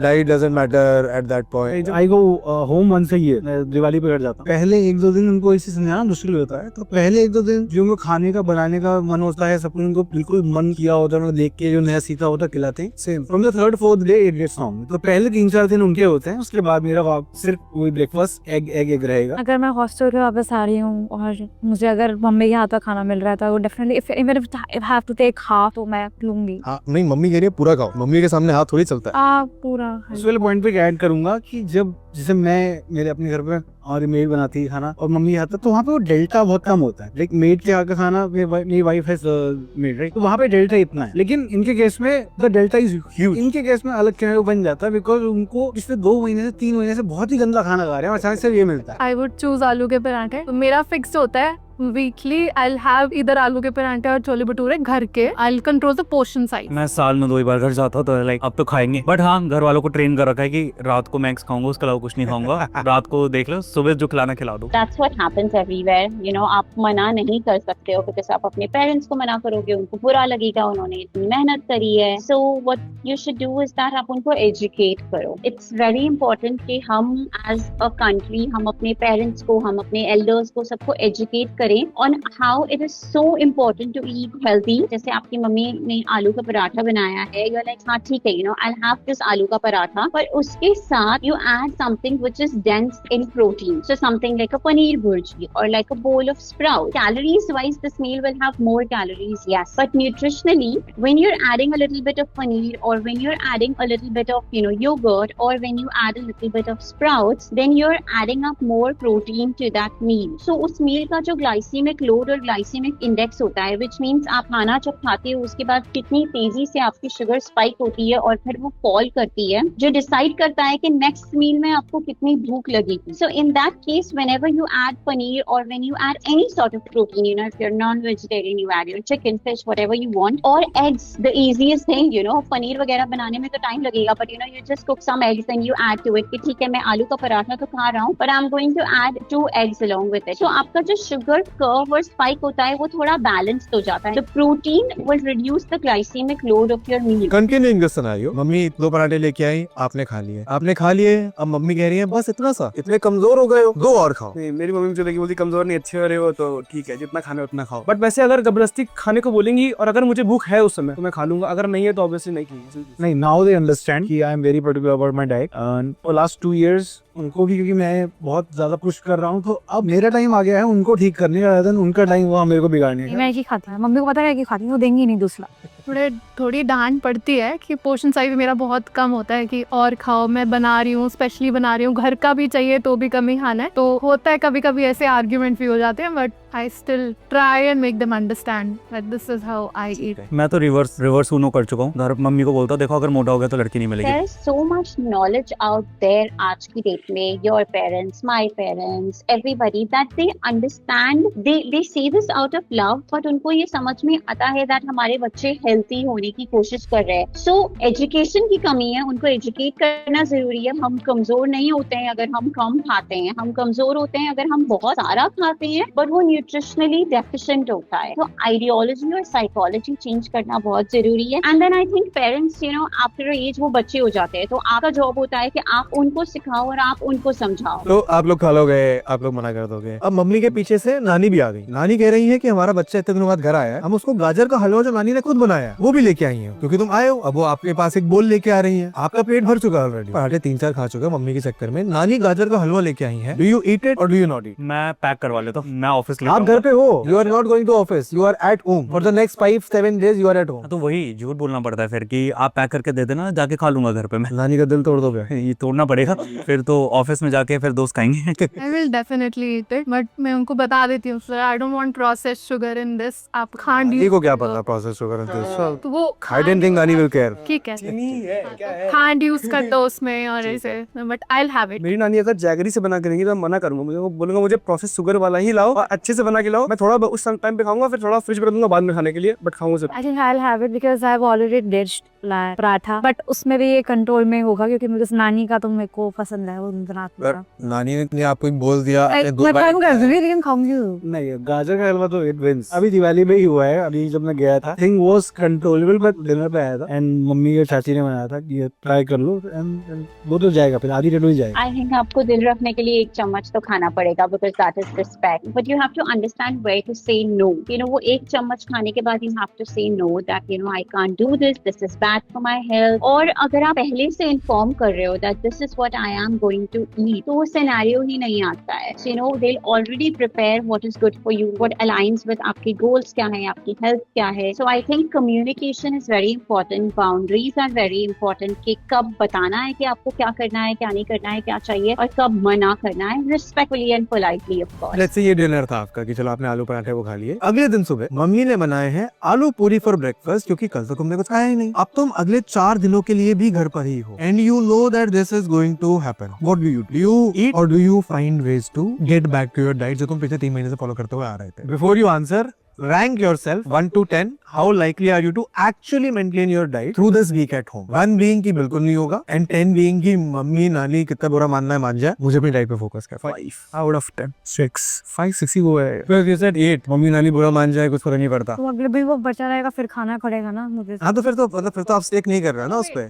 Diet doesn't matter at that point. I go home once a year, मैं दिवाली पे घर जाता हूँ। पहले 1-2 दिन उनको इसी समझाना मुश्किल होता है, तो पहले 1-2 दिन जो उनको खाने का बनाने का मन होता है, सब उनको बिल्कुल मन किया होता है, उन्हें देख के जो नया सीखा होता है खिलाते हैं। Same from the 3rd-4th day it gets normal. तो पहले 3-4 दिन उनके होते हैं, उसके बाद मेरा सिर्फ वही ब्रेकफास्ट एग रहेगा। अगर मैं हॉस्टल के वापस आ रही हूँ और मुझे अगर मम्मी के हाथ का खाना मिल रहा है तो definitely if have to take half तो मैं लूंगी। हाँ, नहीं, मम्मी कह रही है पूरा खाओ, मम्मी के सामने हाथ थोड़ी चलता है। पूरा उस वाले पॉइंट पे ऐड करूंगा कि जब जैसे मैं मेरे अपने घर पे और मेड बनाती है खाना और मम्मी आता, तो वहाँ पे वो डेल्टा बहुत कम होता है। लाइक मेड के हाथ का खाना, मेरी वाइफ है मेड, राइट, तो वहाँ पे डेल्टा इतना है। लेकिन इनके केस में द डेल्टा इज ह्यूज। इनके केस में अलग कहने को बन जाता है, बिकॉज उनको पिछले 2 महीने से 3 महीने से बहुत ही गंदा खाना खा रहे हैं और अचानक से ये मिलता है। आई वुड चूज आलू के पराठे। तो मेरा फिक्स होता है वीकली आई विल हैव इधर आलू के पराठे और छोले भटूरे घर के। I will control the portion size. मैं साल में 2 बार घर जाता हूँ, तो लाइक अब तो खाएंगे, बट हाँ, घर वालों को ट्रेन कर रखा है कि रात को मैक्स खाऊंगा, उसके अलावा कुछ नहीं खाऊंगा। रात को देख लो, सुबह जो खिलाना खिला दो। That's what happens everywhere. You know, आप मना नहीं कर सकते हो, because आप अपने पेरेंट्स को मना करोगे, उनको बुरा लगेगा, उन्होंने इतनी मेहनत करी है। So what you should do is that आप उनको educate करो। It's very important कि हम as a country, हम अपने पेरेंट्स को, हम अपने elders को, सबको educate करें on how it is so important to eat healthy. जैसे आपकी मम्मी ने आलू का पराठा बनाया है, you're like, हाँ ठीक है, you know, I'll have this आलू का पराठा, पर उसके साथ you add something which is dense in protein. So something like a paneer bhurji or like a bowl of sprouts. Calories wise, this meal will have more calories, yes. But nutritionally, when you're adding a little bit of paneer or when you're adding a little bit of, you know, yogurt or when you add a little bit of sprouts, then you're adding up more protein to that meal. So उस meal का जो glycemic load और glycemic index होता है, which means आप खाना जब खाते हो उसके बाद कितनी तेजी से आपकी शुगर स्पाइक होती है और फिर वो फॉल करती है, जो डिसाइड करता है कि नेक्स्ट मील में आपको कितनी भूख लगेगी। So in that case, whenever you add paneer or when you add any sort of protein, you know, if you're non-vegetarian, you add your chicken, fish, whatever you want, or eggs, the easiest thing, you know, paneer वगैरह बनाने में तो time लगेगा, but you know, you just cook some eggs and you add to it कि ठीक है, मैं आलू का पराठा तो खा रहा हूँ, but I'm going to add 2 eggs along with it. So आपका जो sugar curve और spike होता है वो थोड़ा balanced हो जाता है. The protein will reduce the glycemic load of your meal. Continuing the scenario, mummy 2 पराठे लेके आई, आपने खा लिए, अब मम्मी कह रही है बस इतना सा, इतने कमजोर हो गए हो, 2 और खाओ। नहीं, मेरी मम्मी मुझे देखी बोलती कमजोर नहीं, अच्छे हो रहे हो तो ठीक है, जितना खाना उतना खाओ। बट वैसे अगर जबरदस्ती खाने को बोलेंगी और अगर मुझे भूख है उस समय तो मैं खा लूंगा, अगर नहीं है तो ऑब्वियसली नहीं खाएंगे। नहीं, नाउ दे अंडरस्टैंड कि I am very particular about my diet. For last 2 years उनको भी, क्योंकि मैं बहुत ज्यादा पुश कर रहा हूँ, तो अब मेरा टाइम आ गया है उनको ठीक करने का, rather than उनका टाइम वो मेरे को बिगाड़ने का। मैं एक ही खाता हूँ, मम्मी को पता है कि खाती हूँ, वो देंगी नहीं दूसरा। थोड़ी डांट पड़ती है कि पोर्शन साइज मेरा बहुत कम होता है कि और खाओ, मैं बना रही हूँ, स्पेशली बना रही हूँ, घर का भी चाहिए तो भी कम ही खाना है, तो होता है कभी कभी ऐसे आर्ग्यूमेंट भी हो जाते हैं, but I still try and make them understand that this is how I eat. मैं तो रिवर्स उनो कर चुका हूँ, घर मम्मी को बोलता देखो अगर मोटा हो गया तो लड़की नहीं मिलेगी। There is so much knowledge out there आज की डेट में, your parents, my parents, everybody, that they understand, they say this out of love, but उनको ये समझ में आता है that हमारे बच्चे हेल्थी होने की कोशिश कर रहे हैं। So एजुकेशन की कमी है, उनको एजुकेट करना जरूरी है। हम कमजोर नहीं होते हैं अगर हम कम खाते हैं, हम कमजोर होते हैं अगर हम बहुत सारा खाते हैं, बट वो न्यूट्रिशनली डेफिशिएंट होता है। तो आइडियोलॉजी और साइकोलॉजी चेंज करना बहुत जरूरी है। And then I think parents, you know, after age वो बच्चे हो जाते हैं, तो आपका जॉब होता है कि आप उनको सिखाओ और आप उनको समझाओ। तो आप लोग खा लोगे, आप लोग मना कर दोगे। अब मम्मी के पीछे से नानी भी आ गई। नानी कह रही है कि हमारा बच्चा इतने दिनों बाद घर आया है, हम उसको गाजर का हलवा जो नानी ने खुद बनाया है वो भी लेके आई है, क्योंकि तुम आए हो। अब वो आपके पास एक बोल लेके आ रही है, आपका पेट भर चुका है ऑलरेडी, पराठे 3-4 खा चुके मम्मी के चक्कर में। नानी गाजर का हलवा लेके आई है, डू यू ईट इट और डू यू नॉट ईट? मैं पैक करवा लेता हूँ, मैं ऑफिस ले आप घर पे हो, you are not going to office, you are at home for the next 5-7 days you are at home. तो वही झूठ बोलना पड़ता है फिर कि आप पैक करके दे देना, जाके खा लूंगा घर पे मैं। नानी का दिल तोड़ दोगे। ये तोड़ना पड़ेगा फिर तो ऑफिस में जाके फिर दोस्त खाएंगे। I will definitely eat it, but मैं उनको बता देती हूँ sir, I don't want processed sugar in this. आप can't नानी use को क्या पता प्रोसेस शुगर है दिस। तो वो I didn't think नानी will care. ठीक है can't use करते उसमें और ऐसे, but I'll have it. मेरी नानी अगर जैगरी से बना करेंगी तो मैं मना करूंगा, मुझे वो बोलूंगा मुझे प्रोसेस शुगर वाला ही लाओ और अच्छे से बना के लाओ। मैं थोड़ा उस टाइम पे खाऊंगा, फिर थोड़ा फ्रिज में रख दूंगा बाद में खाने के लिए, बट खाऊंगा I think I'll have it because I've already dished paratha, but उसमें भी ये कंट्रोल में होगा क्योंकि मुझे नानी का तो मेरे को पसंद है वो पर नानी ने आपको बोल दिया मैं काम कर दूंगी लेकिन खाऊंगी नहीं। गाजर का हलवा तो इट विंस। अभी दिवाली में ही हुआ है, अभी जब मैं गया था thing was controllable, but dinner पे आया था एंड मम्मी और चाची ने बनाया था कि ये ट्राई कर लो एंड वो तो जाएगा, फिर आधी डेट हो ही जाएगा। आई थिंक आपको दिल रखने के लिए 1 चम्मच तो खाना पड़ेगा because that is respect, but you have to understand where to say no. You know वो 1 चम्मच खाने के बाद you have to say no that you know I can't do this is bad for my health. और अगर आप पहले से इन्फॉर्म कर रहे हो that this is what I am going to eat, तो वो सिनेरियो ही नहीं आता है। So you no they will already prepare what is good for you, what aligns with आपके गोल्स क्या है, आपकी हेल्थ क्या है। So I think communication is very important, boundaries are very important कि कब बताना है कि आपको क्या करना है, क्या नहीं करना है, क्या चाहिए, और कब मना करना है respectfully and politely of course. Let's say ये डिनर था आपका कि चलो आपने आलू पराठे वो खा लिए। अगले दिन सुबह मम्मी ने बनाए हैं आलू पूरी फॉर ब्रेकफास्ट, क्योंकि कल तक तुमने कुछ खाया ही नहीं। अब तुम अगले 4 दिनों के लिए भी घर पर ही हो and you know that this is going to happen. What do you eat और do you find ways to get back to your diet जो तुम पिछले 3 महीने से फॉलो करते हुए आ रहे थे? Before you answer, rank yourself 1 to 10. How likely are you to actually maintain your diet through this week at home? 1 being कि बिल्कुल नहीं होगा and 10 being कि मम्मी नानी कितना बुरा मानना है मान जाए, मुझे अपनी डाइट पे फोकस कर। 5 out of 10, 6, 5, 6 ही वो है। फिर you said 8, मम्मी नानी बुरा मान जाए कुछ फर्क नहीं पड़ता। तो अगले भी वो बचा रहेगा, फिर खाना पड़ेगा ना मुझे। हाँ तो फिर तो आप स्टेक नहीं कर रहे ना उस पे।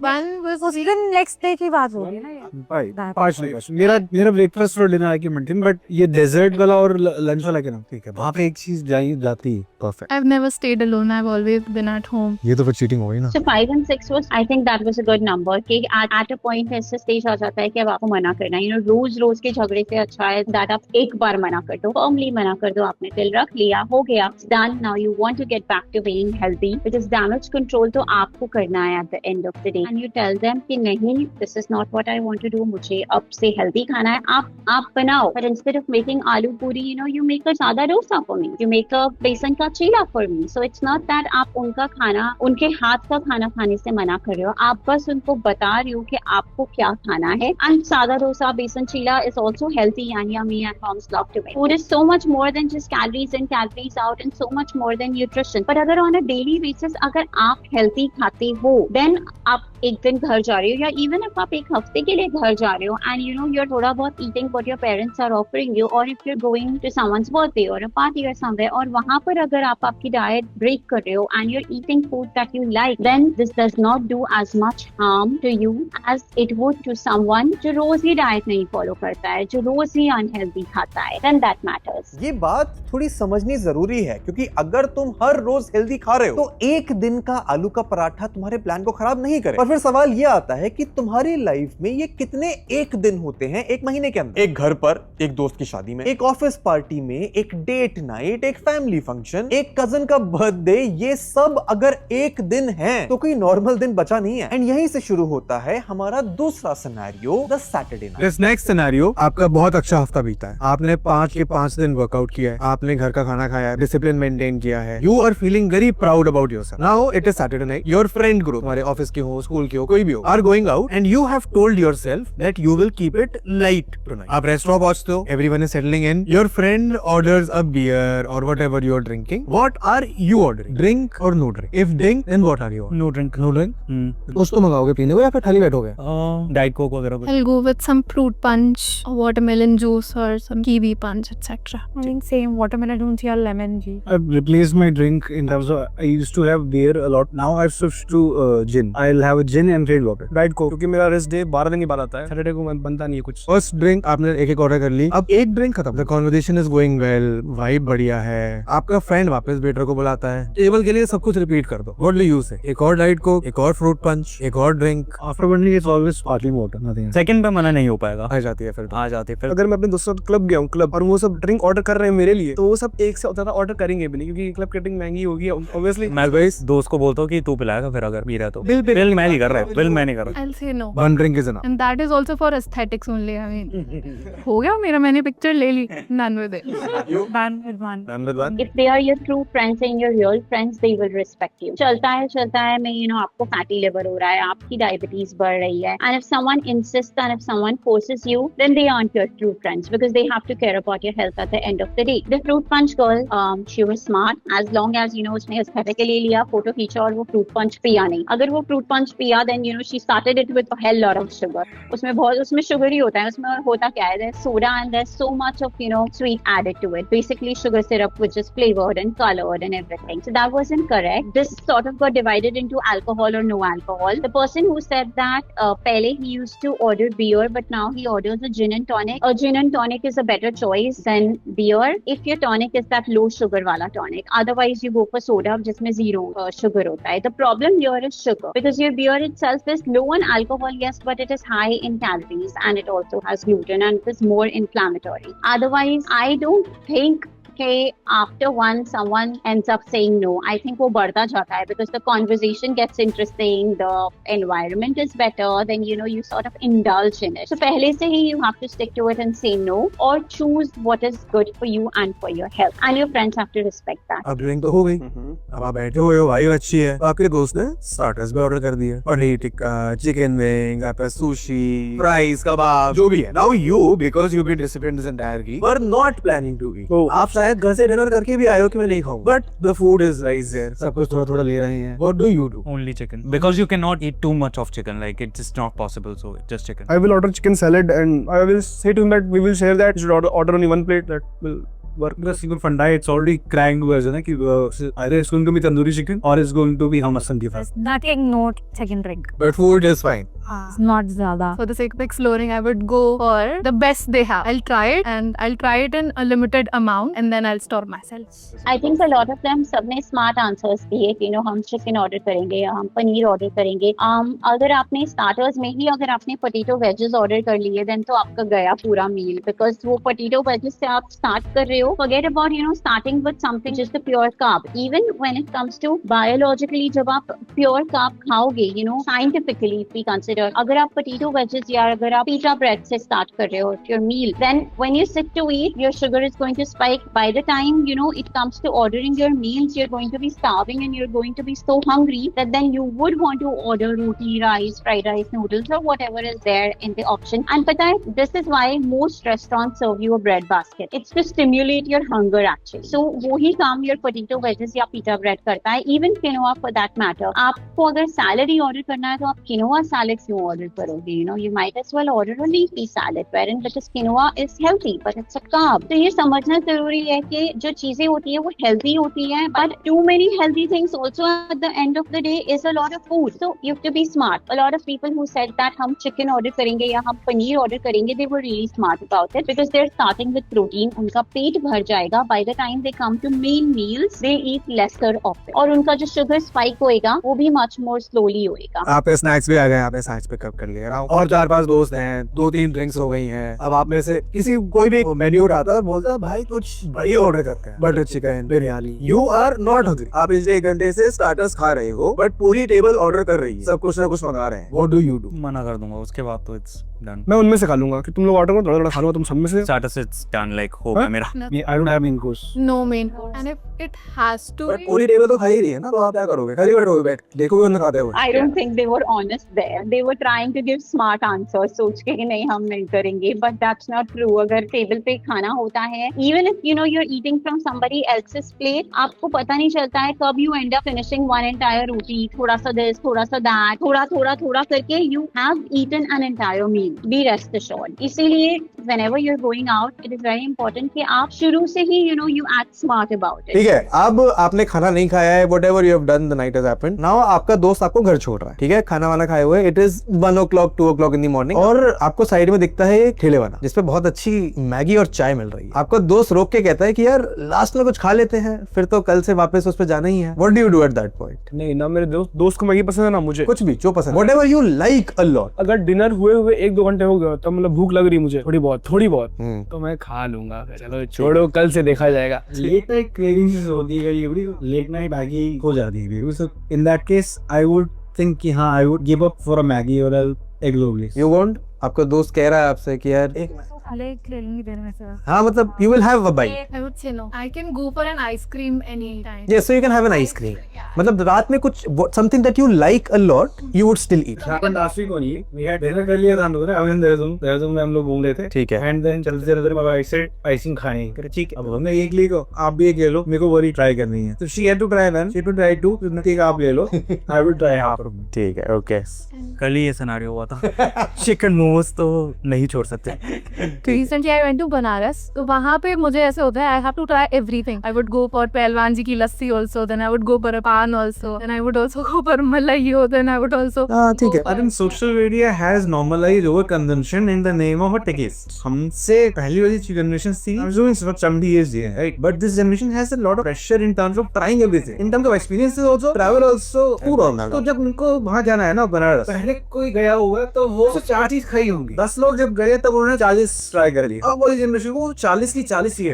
नेक्स्ट डे की बात होगी ना। 5 मेरा ब्रेकफास्ट और डिनर की मेंटेन, बट ये डेजर्ट वाला और लंच वाला क्या ठीक है, वहाँ पे एक चीज जाती perfect. I've never stayed alone. I've always been at home. ये तो फिर चीटिंग हो गई ना। So 5 and 6 was, I think that was a good number. कि at a point ऐसे स्टेज आ जाता है कि अब आपको मना करना है। You know रोज के झगड़े से अच्छा है that आप एक बार मना कर दो, firmly मना कर दो, आपने दिल रख लिया, हो गया, it's done. Now you want to get back to being healthy, because damage control तो आपको करना है at the end of the day. And you tell them कि नहीं, this is not what I want to do. मुझे अब से healthy खाना है, आप बनाओ। But instead of making आलू पूरी, you know, you make a सादा dosa for me. You make a बेसन का चीला for me. So it's not that आप उनका खाना, उनके हाथ का खाना खाने से मना कर रहे हो, आप बस उनको बता रहे हो कि आपको क्या खाना है। And सादा डोसा, बेसन चीला is also healthy and yummy and moms love to make. Food is so much more than just calories in, calories out, and so much more than nutrition. But अगर on a daily basis अगर आप healthy खाते हो, then आप एक दिन घर जा रहे हो, या इवन if आप एक हफ्ते के लिए घर जा रहे हो and you know you're थोड़ा बहुत eating what your parents are offering you, or if you're going to someone's birthday or a party or somewhere, और वहाँ पर अगर आप आपकी डाइट ब्रेक कर रहे हो and you're eating food that you like, then this does not do as much harm to you as it would to someone जो रोज ही डाइट नहीं फॉलो करता है, जो रोज ही अनहेल्दी खाता है। then that matters। ये बात थोड़ी समझनी जरूरी है, क्योंकि अगर तुम हर रोज हेल्दी खा रहे हो तो एक दिन का आलू का पराठा तुम्हारे प्लान को खराब नहीं करे। और फिर सवाल ये आता है कि तुम्हारी लाइफ में ये कितने एक दिन होते हैं एक महीने के अंदर? एक घर पर, एक दोस्त की शादी में, एक ऑफिस पार्टी में, एक डेट नाइट, एक फैमिली फंक्शन, एक कजन का बर्थडे, ये सब अगर एक दिन है तो कोई नॉर्मल दिन बचा नहीं है। एंड यहीं से शुरू होता है हमारा दूसरा scenario, the Saturday night. This next scenario, आपका बहुत अच्छा हफ्ता बीता है, आपने 5 के 5 दिन वर्कआउट किया है, आपने घर का खाना खाया है, डिसिप्लिन मेंटेन किया है, you are feeling very proud about yourself. Now it is Saturday night, your friend group, हमारे ऑफिस के हो, स्कूल के हो, कोई भी हो, are going out and you have told yourself that you will keep it light tonight. आप restaurant पहुंचते हो, everyone is settling in, your friend orders a beer और whatever you are drinking, what are you ordering? Drink और no drink? If drink then what are you? No drink. No drink. कुछ तो मंगाओगे पीने को या फिर खाली बैठोगे? डाइट कोक वगैरह। I'll go with some fruit punch, watermelon juice, or some kiwi punch, etc. I think same watermelon juice या lemon juice. I've replaced my drink in terms of, I used to have beer a lot. Now I've switched to gin. I'll have a gin and plain water. Diet को, क्योंकि मेरा rest day 12 दिन के बाद आता है, Saturday को बनता नहीं है कुछ। फर्स्ट ड्रिंक आपने एक ऑर्डर कर ली, अब एक ड्रिंक खत्म, the conversation is going well, vibe बढ़िया है, आपका फ्रेंड वापस वेटर को बुलाता है, टेबल के लिए सब कुछ रिपीट कर दो, व्हाट डू यू से? एक और डाइट कोक, एक और फ्रूट पंच, एक और drink. After burning it's always sparkling water, nothing. Second पे मना नहीं हो पाएगा, आ जाती है फिर। अगर मैं अपने दोस्तों के साथ क्लब गया हूँ क्लब और वो सब ड्रिंक ऑर्डर कर रहे हैं मेरे लिए, तो वो सब एक से ज्यादा ऑर्डर करेंगे भी नहीं, क्योंकि क्लब की ड्रिंक महंगी होगी ऑब्वियसली। मैं भाई दोस्त को बोलता हूँ कि तू पिलाएगा, फिर अगर पी रहा तो बिल मैं नहीं कर रहा, बिल मैं नहीं कर रहा। I'll say no. One drink is enough. And that is also for aesthetics only. I mean, हो गया मेरा, मैंने पिक्चर ले ली, none with it. Ban with one. Done with one. If they are your true friends and your real friends, they will respect you. चलता है मैं आपको fatty liver हो रहा है, आपकी diabetes बढ़ रही है, and if someone insists and if someone forces you, then they aren't your true friends because they have to care about your health at the end of the day. The fruit punch girl, she was smart as long as उसने aesthetic के लिए लिया, photo खींचा और वो fruit punch पिया नहीं. अगर वो fruit punch पिया, then she started it with a hell lot of sugar. उसमें sugar ही होता है, उसमें होता क्या है? There's soda and there's so much of sweet added to it. Basically sugar syrup which is flavored and colored and everything. So that wasn't correct. This sort of got divided into alcohol or no alcohol. The person who said that pehle he used to order beer, but now he orders a gin and tonic. A gin and tonic is a better choice than beer if your tonic is that low sugar wala tonic. Otherwise you go for soda जिसमें zero sugar होता है. The problem here is sugar because your beer itself is low in alcohol, yes, but it is high in calories and it also has gluten and it is more inflammatory. Otherwise, I don't think after one someone ends up saying no. I think वो बढ़ता जाता है because the conversation gets interesting, the environment is better, then you sort of indulge in it. So पहले से ही you have to stick to it and say no or choose what is good for you and for your health, and your friends have to respect that. अब drink तो हो गई, अब आप बैठे हुए हो, वाइब अच्छी है, आपके दोस्त ने स्टार्टर्स भी ऑर्डर कर दिए, पनीर टिक्का, चिकन विंग, आपका सुशी, फ्राइज, कबाब, जो भी है. Now you, because you've been disciplined this entire week, were not planning to eat. तो आप शायद घर से डिनर करके भी आए हो कि मैं नहीं खाऊं, but the food is rice there, सब कुछ थोड़ा थोड़ा ले रहे हैं. What do you do? Only chicken because you cannot eat too much of chicken, like it's just not possible, so just chicken. I will order chicken salad and I will say to him that we will share that. You should order only one plate. That will work. Because even Funda, it's already cracked version है कि either it's going to be tandoori chicken or it's going to be hummus and kebab. Nothing, no chicken drink. But food is fine. Not ज़्यादा. For the sake of exploring, I would go for the best they have. I'll try it and I'll try it in a limited amount and then I'll store myself. I think a lot of them सबने smart answers दिए. हम chicken order करेंगे या हम paneer order करेंगे. अगर आपने starters में ही अगर आपने potato wedges order कर लिए, then तो आपका गया पूरा meal because वो potato wedges से आप start कर रहे हो. Forget about starting with something just a pure carb. Even when it comes to biologically, जब आप pure carb खाओगे, scientifically if we consider, अगर आप potato wedges या अगर आप pita bread से start कर रहे हो your meal, then when you sit to eat, your sugar is going to spike. By the time it comes to ordering your meals, you're going to be starving and you're going to be so hungry that then you would want to order roti, rice, fried rice, noodles or whatever is there in the option. And पता है, this is why most restaurants serve you a bread basket. It's to stimulate your hunger actually. So वही काम your potato wedges या pita bread करता है. Even quinoa for that matter. आपको अगर salad ही order करना है तो आप quinoa salad क्यों order करोगे? You might as well order a leafy salad wherein because quinoa is healthy but it's a carb. तो ये समझना जरूरी है कि जो चीजें होती है वो healthy होती है, but too many healthy things also at the end of the day is a lot of food. So you have to be smart. A lot of people who said that हम chicken order करेंगे या हम paneer order करेंगे, they were really smart about it because they're starting with protein. उनका पेट भर जाएगा. By the time they come to main meals, they eat lesser of it. और उनका जो sugar spike होएगा वो भी much more slowly होएगा. आपके स्नैक्स भी आ गए, आपने स्नैक्स पिकअप कर लिया और 4-5 दोस्त हैं, 2-3 ड्रिंक्स हो गई हैं. अब आप में से कोई भी मेन्यू उठाता है, बोलता है भाई कुछ बढ़िया ऑर्डर करते हैं, butter chicken, biryani. You are not hungry. आप पिछले 1 घंटे से स्टार्टर्स खा रहे हो बट पूरी टेबल ऑर्डर कर रही है, सब कुछ ना कुछ मंगा रहे हैं. What do you do? मना कर दूंगा, उसके बाद तो इट्स डन. मैं उनमें से खा लूंगा कि तुम लोग ऑर्डर करो, थोड़ा खा लो तुम सब में से. स्टार्टर्स इट्स डन, लाइक हो गया मेरा. I don't have main course. No main course. And if it has to be. पूरी टेबल तो खा ही रही है ना, तो आप क्या करोगे? खाली बैठोगे, बैठ देखोगे उन्हें खाते हुए? I don't think they were honest there. They were trying to give smart answers, सोच के कि नहीं हम नहीं करेंगे, but that's not true. अगर टेबल पे खाना होता है, even if you're eating from somebody else's plate, आपको पता नहीं चलता है कब you end up finishing one entire roti, थोड़ा सा this, थोड़ा सा that, थोड़ा करके you have eaten an entire meal. Be rest assured. इसीलिए whenever you're going out, it is very important कि आप शुरू से ही you act smart about it. ठीक है, अब आपने खाना नहीं खाया है, whatever you have done, the night has happened. Now आपका दोस्त आपको घर छोड़ रहा है, ठीक है, खाना वाना खाए हुए, it is 1 o'clock 2 o'clock in the morning, और आपको साइड में दिखता है एक ठेले वाला जिसपे बहुत अच्छी मैगी और चाय मिल रही है। आपका दोस्त रोक के कहता है कि यार लास्ट में कुछ खा लेते हैं, फिर तो कल से वापस उस पे जाना ही है। What do you do at that point? नहीं ना, मेरे दोस्त को मैगी पसंद है ना मुझे, कुछ भी जो पसंद, whatever you like a lot. अगर डिनर हुए 1-2 घंटे हो गए तो मतलब भूख लग रही मुझे थोड़ी बहुत तो मैं खा लूंगा, चलो छोड़ो कल से देखा जाएगा। लेट नाइट क्रेविंग्स होती है, ये लेट नाइट मैगी हो जाती है। So in that case I would think कि हाँ I would give up for a Maggie or a egg rolls. You won't? आपका दोस्त कह रहा है आपसे कि यार एक ले लूंगी देर में सर। हाँ मतलब you will have a bite. I would say no. I can go for an ice cream anytime. Yes, so you can have an ice cream. मतलब रात में कुछ something that you like a lot, you would still eat. happened last week only. We had dinner कर लिया था हम लोगों ने, अभी देहरादून में हम लोग घूम रहे थे, ठीक है, and then चलते चलते बाबा आइसक्रीम खाएंगे, कह रहे ठीक है, अब हमने एक ली को आप भी एक ले लो, मेरे को वही ट्राई करनी है, तो she had to try none, she to try two, ठीक आप ले लो, I will try half. ठीक है, okay. कल ही ये सिनेरियो हुआ था। चिकन मोमोज तो नहीं छोड़ सकते। Recently I went to Banaras, तो वहाँ पे मुझे ऐसे होता है I have to try everything. I would go for पहलवान जी की लस्सी also, then I would go for a पान also, then I would also go for मलाई, then I would also. ठीक है। I think social media has normalized overconsumption in the name of a taste. हमसे पहली वाली generation थी, I'm assuming what somebody is here, right? But this generation has a lot of pressure in terms of trying everything, in terms of experiences also, travel also, food also. तो जब उनको वहाँ जाना है ना बनारस, पहले कोई गया हुआ तो वो 4 चीज खाई होंगी, 10 लोग जब गए तब उन्होंने 40 ट्राई कर ली, अब वाली जनरेशन को 40 की 40 ही है।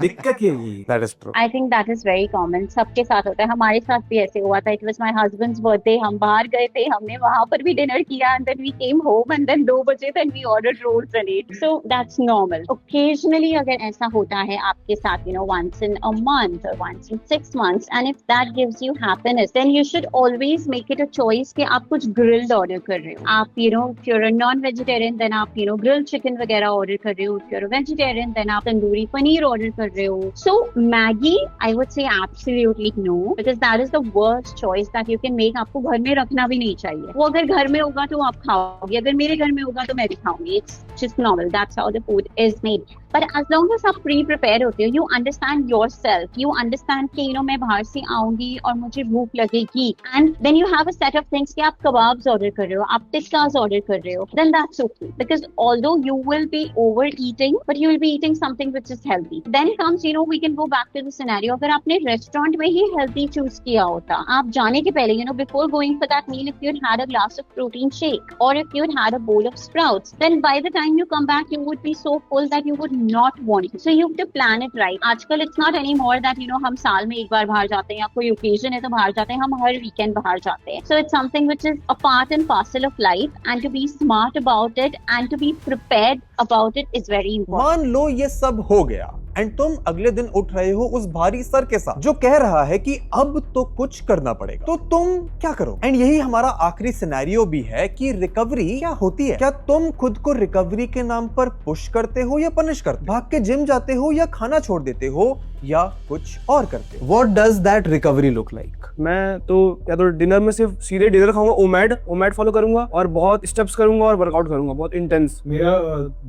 दिक्कत ये है। That is true. I think that is very common. सबके साथ होता है, हमारे साथ भी ऐसे हुआ था। It was my husband's birthday, हम बाहर गए थे, हमने वहाँ पर भी डिनर किया, and then we came home and then 2 बजे then we ordered rolls and ate. So that's normal. Occasionally अगर ऐसा होता है आपके साथ, once in a month or once in 6 months, and if that gives you happiness, then you should always make it a choice कि आप कुछ grilled order कर रहे हो। आप if you're a non-vegetarian, then आप grilled chicken वगैरह order कर रहे हो। If you're a vegetarian, then आप तंदूरी पनीर order कर रहे हो। So Maggie, I would say absolutely no, because that is the worst choice that you can make. आपको घर में रखना भी नहीं चाहिए। वो अगर घर में होगा तो आप खाओगे, अगर मेरे घर में होगा तो मैं भी खाऊंगी। It's just normal. That's how the food is made. But as long as आप pre-prepare होते हो, you understand yourself. You understand कि मैं बाहर से आऊंगी और मुझे भूख लगेगी, and then you have a set of things कि आप कबाब्स order कर रहे हो, आप टिक्कास order कर रहे हो, then that's okay. Because although you will be overeating, but you will be eating something which is healthy. Then comes, we can go back to the scenario. अगर आपने रेस्टोरेंट में ही healthy choose किया होता, आप जाने के पहले, before going for that meal, if you had a glass of protein shake or if you had a bowl of sprouts, then by the time you come back, you would be so full that you would not want it. So you have to plan it right. आजकल it's not anymore that हम साल में एक बार बाहर जाते हैं या कोई occasion है तो बाहर जाते हैं, हम हर weekend बाहर जाते हैं. So it's something which is a part and parcel of life, and to be smart about it and to be prepared about it is very important. मान लो ये सब हो गया एंड तुम अगले दिन उठ रहे हो उस भारी सर के साथ जो कह रहा है कि अब तो कुछ करना पड़ेगा, तो तुम क्या करो? एंड यही हमारा आखिरी सिनेरियो भी है कि रिकवरी क्या होती है। क्या तुम खुद को रिकवरी के नाम पर पुश करते हो या पनिश करते हो? भाग के जिम जाते हो या खाना छोड़ देते हो या कुछ और करते हो? What does that recovery look like? मैं तो या तो डिनर में सिर्फ सीधे डिनर खाऊंगा, ओमैड फॉलो करूंगा और बहुत स्टेप्स करूंगा और वर्कआउट करूंगा बहुत इंटेंस। मेरा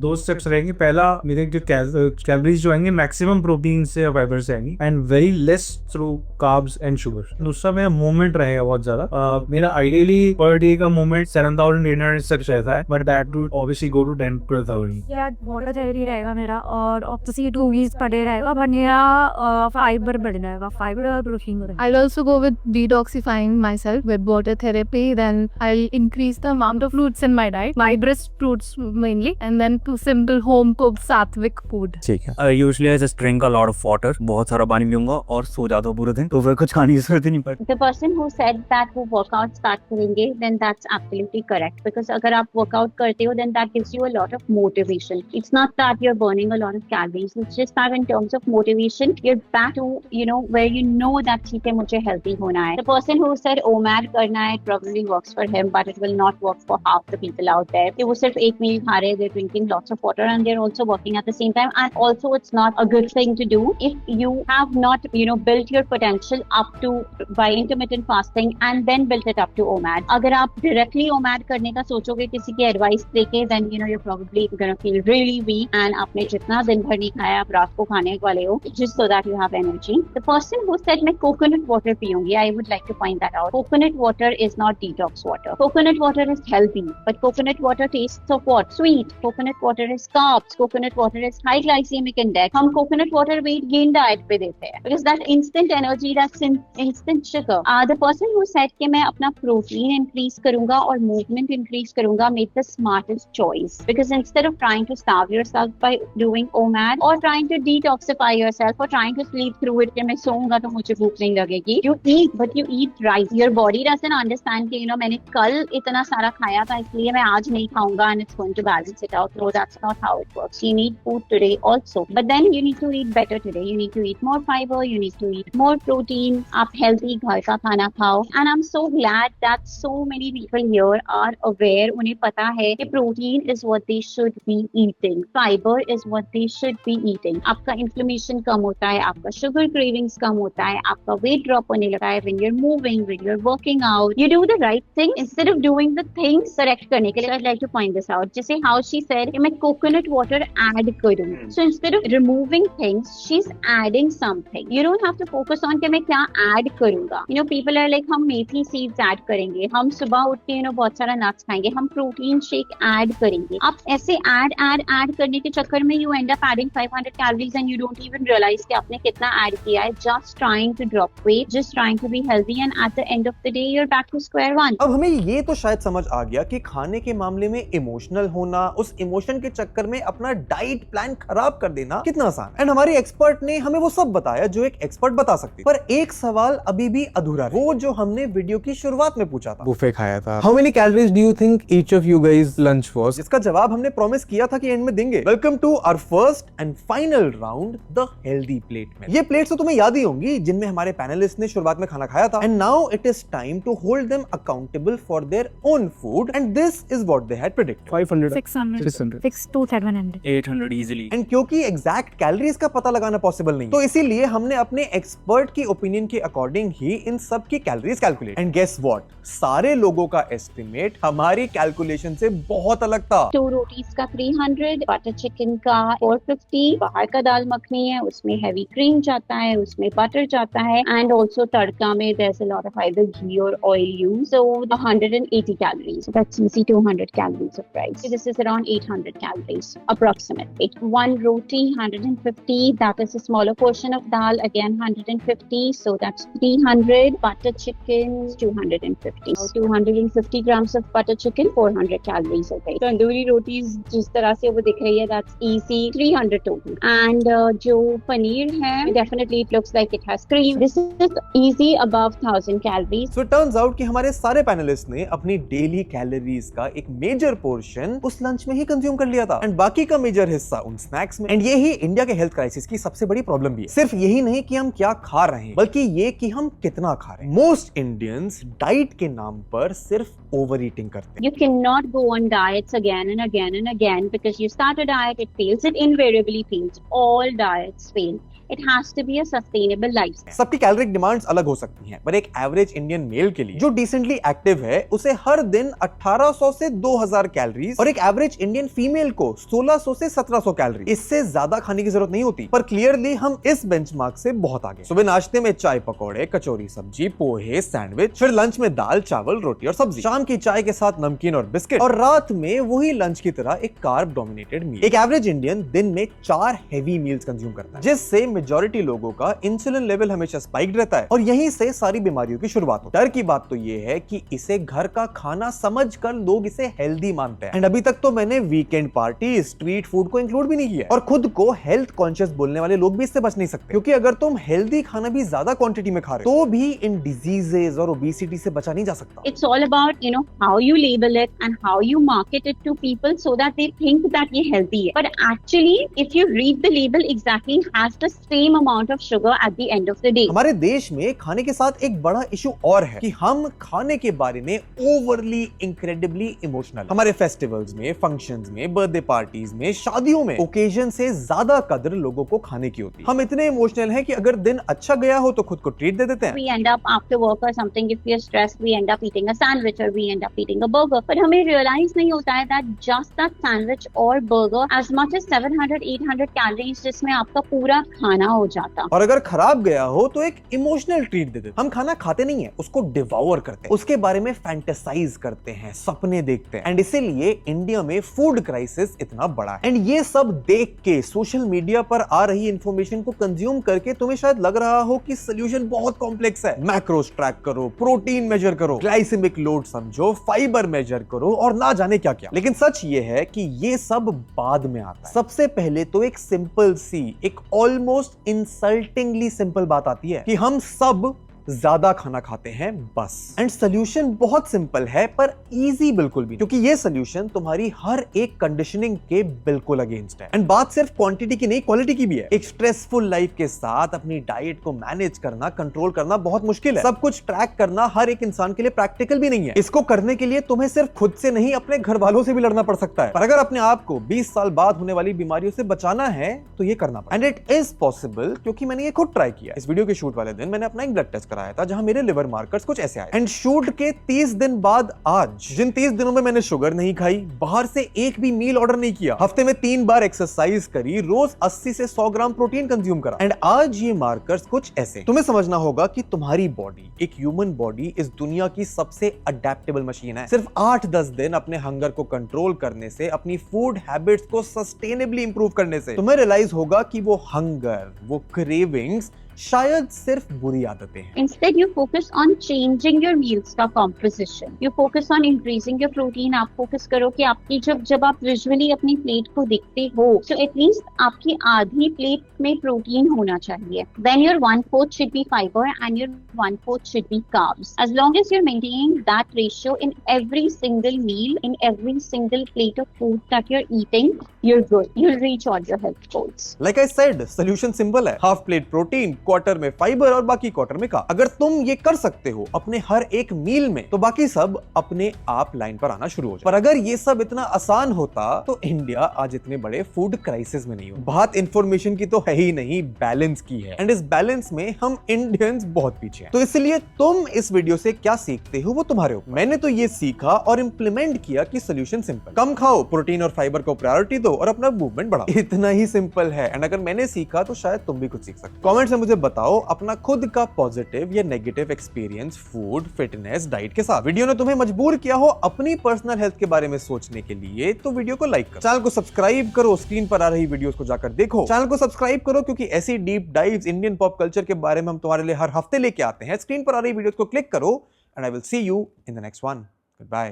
2 स्टेप्स रहेंगे। पहला मेरे जो कैलोरीज जो आएंगे मैक्सिमम प्रोटीन से या फाइबर से आएंगी and very less through carbs and sugar. दूसरा मेरा मूवमेंट रहेगा बहुत ज्यादा। मेरा आइडियली पर डे का मूवमेंट 7,800 रहता है, but that would obviously go to 10,000। यार वाटर थेरेपी रहेगा मेरा और ऑब्वियसली 2 वीक्स पर डे रहेगा, बट मेरा फाइबर बढ़ जाएगा, फाइबर और प्रोटीन रहेगा। I'll also go with detoxifying myself with water therapy. Then I'll increase the amount of fruits in my diet, fibrous fruits mainly, and then to simple home cooked sattvic food. ठीक है। Usually I just drink a lot of water, बहुत सारा पानी पीऊंगा और सो जाता हूँ पूरे दिन, तो फिर कुछ खाने की जरूरत ही नहीं पड़ती। The person who said that वो workout start करेंगे, then that's absolutely correct, because अगर आप workout करते हो, then that gives you a lot of motivation. It's not that you're burning a lot of calories. It's just that in terms of motivation, moment you're back to, where you know that ठीक है मुझे healthy होना है. The person who said OMAD करना है, it probably works for him, but it will not work for half the people out there. कि वो सिर्फ एक मील खा रहे, they're drinking lots of water and they're also working at the same time, and also it's not a good thing to do if you have not, built your potential up to by intermittent fasting and then built it up to OMAD. अगर आप directly OMAD करने का सोचोगे किसी की advice लेके, then you're probably gonna feel really weak, and आपने जितना दिन भर नहीं खाया आप रात को खाने वाले हो, just so that you have energy. The person who said मैं coconut water पीऊंगी, I would like to point that out. Coconut water is not detox water. Coconut water is healthy, but coconut water tastes of what? Sweet. Coconut water is carbs. Coconut water is high glycemic index. हम coconut water weight gain diet पे देते हैं because that instant energy, that's instant sugar. The person who said कि मैं अपना protein increase करूंगा और movement increase करूंगा, made the smartest choice, because instead of trying to starve yourself by doing OMAD or trying to detoxify yourself or trying to sleep through it कि मैं सोऊंगा तो मुझे भूख नहीं लगेगी, you eat, but you eat right. Your body doesn't understand कि मैंने कल इतना सारा खाया था इसलिए मैं आज नहीं खाऊंगा and it's going to balance it out. No, that's not how it works. You need food today also, but then you need to eat better today. You need to eat more fiber, you need to eat more protein. आप healthy घर का खाना खाओ, and I'm so glad that so many people here are aware. उन्हें पता है कि protein is what they should be eating, fiber is what they should be eating. आपका inflammation कम होता है, आपका sugar cravings कम होता है, आपका weight drop होने लगा है when you're moving, when you're working out. You do the right thing instead of doing the things correct करने के लिए. I'd like to point this out. जैसे how she said कि मैं coconut water add करूँ. So instead of removing things, she's adding something. You don't have to focus on कि मैं क्या add करूँगा. People are like हम मेथी seeds add करेंगे, हम सुबह उठ के बहुत सारा nuts खाएंगे, हम protein shake add करेंगे. आप ऐसे add करने के चक्कर में you end up adding 500 calories and you don't even realize कि आपने कितना add किया है. Just trying to drop weight, just trying to be healthy, and at the end of the day you're back to square one. अब हमें ये तो शायद समझ आ गया कि खाने के मामले में इमोशनल होना, उस इमोशन के चक्कर में अपना डाइट प्लान खराब कर देना कितना आसान है. एंड हमारी एक्सपर्ट ने हमें वो सब बताया जो एक एक्सपर्ट बता सकती. पर एक सवाल अभी भी अधूरा है, वो जो हमने वीडियो की शुरुआत में पूछा था. बुफे खाया था. How many calories do you think each of you guys lunch was? जिसका जवाब हमने प्रॉमिस किया था कि एंड में देंगे. Welcome to our first and final round, the healthy plate में. ये प्लेट्स तो तुम्हें याद ही होंगी जिनमें हमारे पैनलिस्ट ने शुरुआत में खाना खाया था. And now it is time to hold them accountable for their own food, and this is what they had predicted. 500 600 600 6 to 700 800 easily. And क्योंकि एग्जैक्ट कैलोरीज का पता लगाना पॉसिबल नहीं, तो इसीलिए हमने अपने एक्सपर्ट की ओपिनियन के अकॉर्डिंग ही इन सब की calories calculate. And guess what, सारे लोगों का एस्टिमेट हमारी कैलकुलेशन से बहुत अलग था. 2 रोटीज का 300, बटर चिकन का 450, बाहर का दाल मखनी है उसमें हैवी क्रीम जाता है, उसमें बटर जाता है, एंड ऑल्सो तड़का में there's a lot of either ghee or oil used, so 180 calories. So that's easy 200 calories of rice. So this is around 800 calories approximately. One roti 150, that is a smaller portion of dal, again 150, so that's 300. Butter chicken 250. So 250 grams of butter chicken, 400 calories. Okay. Tandoori rotis जिस तरह से वो दिख रही है, that's easy 300 total. And जो पनीर है, definitely it looks like it has cream. This is easy above 1000 calories. So it turns out कि हमारे सारे पैनलिस्ट ने अपनी डेली कैलोरीज का एक मेजर पोर्शन उस लंच में ही कंज्यूम कर लिया था, एंड बाकी का मेजर हिस्सा उन स्नैक्स में. एंड ये ही इंडिया के हेल्थ क्राइसिस की सबसे बड़ी प्रॉब्लम भी है. सिर्फ यही नहीं कि हम क्या खा रहे हैं, बल्कि ये कि हम कितना खा रहे हैं. मोस्ट इंडियंस डाइट के नाम पर सिर्फ ओवर ईटिंग करते हैं. You cannot go on diets again and again and again because you start a diet, it fails, it invariably fails. All diets fail. It has to be a sustainable lifestyle. सबकी caloric demands अलग हो सकती हैं, पर एक average Indian mail के लिए जो डिसेंटली एक्टिव है उसे हर दिन 1800 से 2000 कैलोरीज, और एक एवरेज इंडियन फीमेल को 1600 से 1700 कैलोरी, इससे ज्यादा खाने की जरूरत नहीं होती. पर क्लियरली हम इस बेंचमार्क से बहुत आगे. सुबह नाश्ते में चाय पकौड़े, कचौरी सब्जी, पोहे, सैंडविच, फिर लंच में दाल चावल रोटी और सब्जी, शाम की चाय के साथ नमकीन और बिस्किट, और रात में वही लंच की तरह एक कार्ब डोमिनेटेड मील. एक एवरेज इंडियन दिन में 4 हेवी मील्स कंज्यूम करता है, जिससे मेजॉरिटी लोगों का इंसुलिन लेवल हमेशा स्पाइक्ड रहता है, और यहीं से सारी बीमारियों की शुरुआत होती है. डर की बात तो ये है कि इसे घर का खाना समझकर लोग इसे हेल्दी मानते हैं. एंड अभी तक तो मैंने वीकेंड पार्टी, स्ट्रीट फूड को इंक्लूड भी नहीं किया. और खुद को हेल्थ कॉन्शियस बोलने वाले लोग भी इससे बच नहीं सकते, क्योंकि अगर तुम हेल्दी खाना भी ज्यादा क्वांटिटी में खा रहे हो तो भी इन डिजीजेस और ओबेसिटी से बचा नहीं जा सकता. It's all about, how you label it and how you market it to people so that they think that ये healthy है. But actually, if you read the label exactly, has the same amount of sugar at the end of the day. हमारे देश में खाने के साथ एक बड़ा इशू और है कि हम खाने के बारे में ओवरली इनक्रेडिबली इमोशनल। हमारे फेस्टिवल्स में, फंक्शंस में, बर्थडे पार्टीज में, शादियों में ओकेजन से ज्यादा कदर लोगों को खाने की होती है। हम इतने इमोशनल हैं कि अगर दिन अच्छा गया हो तो खुद को ट्रीट दे देते हैं। We end up after work or something, if we are stressed, we end up eating a sandwich or we end up eating a burger. पर हमें realize नहीं होता है that just that sandwich or burger as much as 700-800 calories जिसमें आपका पूरा खाना हो जाता। और अगर खराब गया हो तो एक इमोशनल ट्रीट दे देते। हम खाना खाते नहीं है, उसको डिवाउर करते हैं, उसके बारे में फैंटेसाइज करते हैं, सपने देखते हैं। एंड इसीलिए इंडिया में फूड क्राइसिस इतना बड़ा है। एंड ये सब देख के सोशल मीडिया पर आ रही इंफॉर्मेशन को कंज्यूम करके तुम्हें शायद लग रहा हो कि सोल्यूशन बहुत कॉम्प्लेक्स है। मैक्रोस ट्रैक करो, प्रोटीन मेजर करो, ग्लाइसेमिक लोड समझो, फाइबर मेजर करो और ना जाने क्या क्या। लेकिन सच ये है कि ये सब बाद में आता है। सबसे पहले तो एक सिंपल सी, एक ऑलमोस्ट इंसल्टिंगली सिंपल बात आती है कि हम सब ज्यादा खाना खाते हैं बस। एंड सोल्यूशन बहुत सिंपल है पर इजी बिल्कुल भी, क्योंकि ये सोल्यूशन तुम्हारी हर एक कंडीशनिंग के बिल्कुल अगेंस्ट है। एंड बात सिर्फ क्वांटिटी की नहीं, क्वालिटी की भी है। एक स्ट्रेसफुल लाइफ के साथ अपनी डाइट को मैनेज करना, कंट्रोल करना बहुत मुश्किल है। सब कुछ ट्रैक करना हर एक इंसान के लिए प्रैक्टिकल भी नहीं है। इसको करने के लिए तुम्हें सिर्फ खुद से नहीं, अपने घर वालों से भी लड़ना पड़ सकता है। पर अगर अपने आप को 20 साल बाद होने वाली बीमारियों से बचाना है तो ये करना पड़ेगा। एंड इट इज पॉसिबल, क्योंकि मैंने ये खुद ट्राई किया। इस वीडियो के शूट वाले दिन मैंने अपना एक ब्लड टेस्ट कराया था जहां मेरे लिवर मार्कर्स कुछ ऐसे आए। एंड शूट के 30 दिन बाद आज, जिन 30 दिनों में मैंने शुगर नहीं खाई, बाहर से एक भी मील ऑर्डर नहीं किया, हफ्ते में 3 बार एक्सरसाइज करी, रोज 80 से 100 ग्राम प्रोटीन कंज्यूम करा, एंड आज ये मार्कर्स कुछ ऐसे। तुम्हें समझना होगा कि तुम्हारी बॉडी, एक ह्यूमन बॉडी इस दुनिया की सबसे अडेप्टेबल मशीन है। सिर्फ 8-10 दिन अपने हंगर को कंट्रोल करने से, अपनी फूड हैबिट्स को सस्टेनेबली इंप्रूव करने से तुम्हें रियलाइज होगा कि वो हंगर, वो क्रेविंग्स शायद सिर्फ बुरी आदतें हैं। Instead, you focus on changing your meals का composition. You focus on increasing your protein. आप focus करो कि आपकी जब आप visually अपनी प्लेट को देखते हो, so at least आपकी आधी प्लेट में प्रोटीन होना चाहिए. Then your 1/4 should be fiber and your 1/4 should be carbs. As long as you're maintaining that ratio in every single meal, in every single plate of food that you're eating, you're good. You'll reach all your health goals. Like I said, solution simple है. Half plate protein, quarter में fibre और बाकी quarter में carb. अगर तुम ये कर सकते हो अपने हर एक मील में, तो बाकी सब अपने आप लाइन पर आना शुरू हो जाए। पर अगर ये सब इतना आसान होता तो इंडिया आज इतने बड़े फूड क्राइसिस में नहीं होता। बात इंफॉर्मेशन की तो है ही नहीं, बैलेंस की है। एंड इस बैलेंस में हम इंडियंस बहुत पीछे हैं। तो इसलिए तुम इस वीडियो से क्या सीखते हो वो तुम्हारे ऊपर। मैंने तो ये सीखा और इंप्लीमेंट किया कि सोल्यूशन सिंपल, कम खाओ, प्रोटीन और फाइबर को प्रायोरिटी दो और अपना मूवमेंट बढ़ाओ। इतना ही सिंपल है। एंड अगर मैंने सीखा तो शायद तुम भी कुछ सीख सकते। कमेंट्स में मुझे बताओ अपना खुद का पॉजिटिव या negative experience food, fitness, diet के साथ। वीडियो ने तुम्हें मजबूर किया हो अपनी पर्सनल हेल्थ के बारे में सोचने के लिए तो वीडियो को लाइक करो, चैनल को सब्सक्राइब करो, स्क्रीन पर आ रही वीडियोस को जाकर देखो। चैनल को सब्सक्राइब करो क्योंकि ऐसी deep dives Indian pop culture के बारे में हम तुम्हारे लिए हर हफ्ते लेके आते हैं। स्क्रीन पर आ रही वीडियोस को क्लिक करो and I will see you in the next one. Good bye.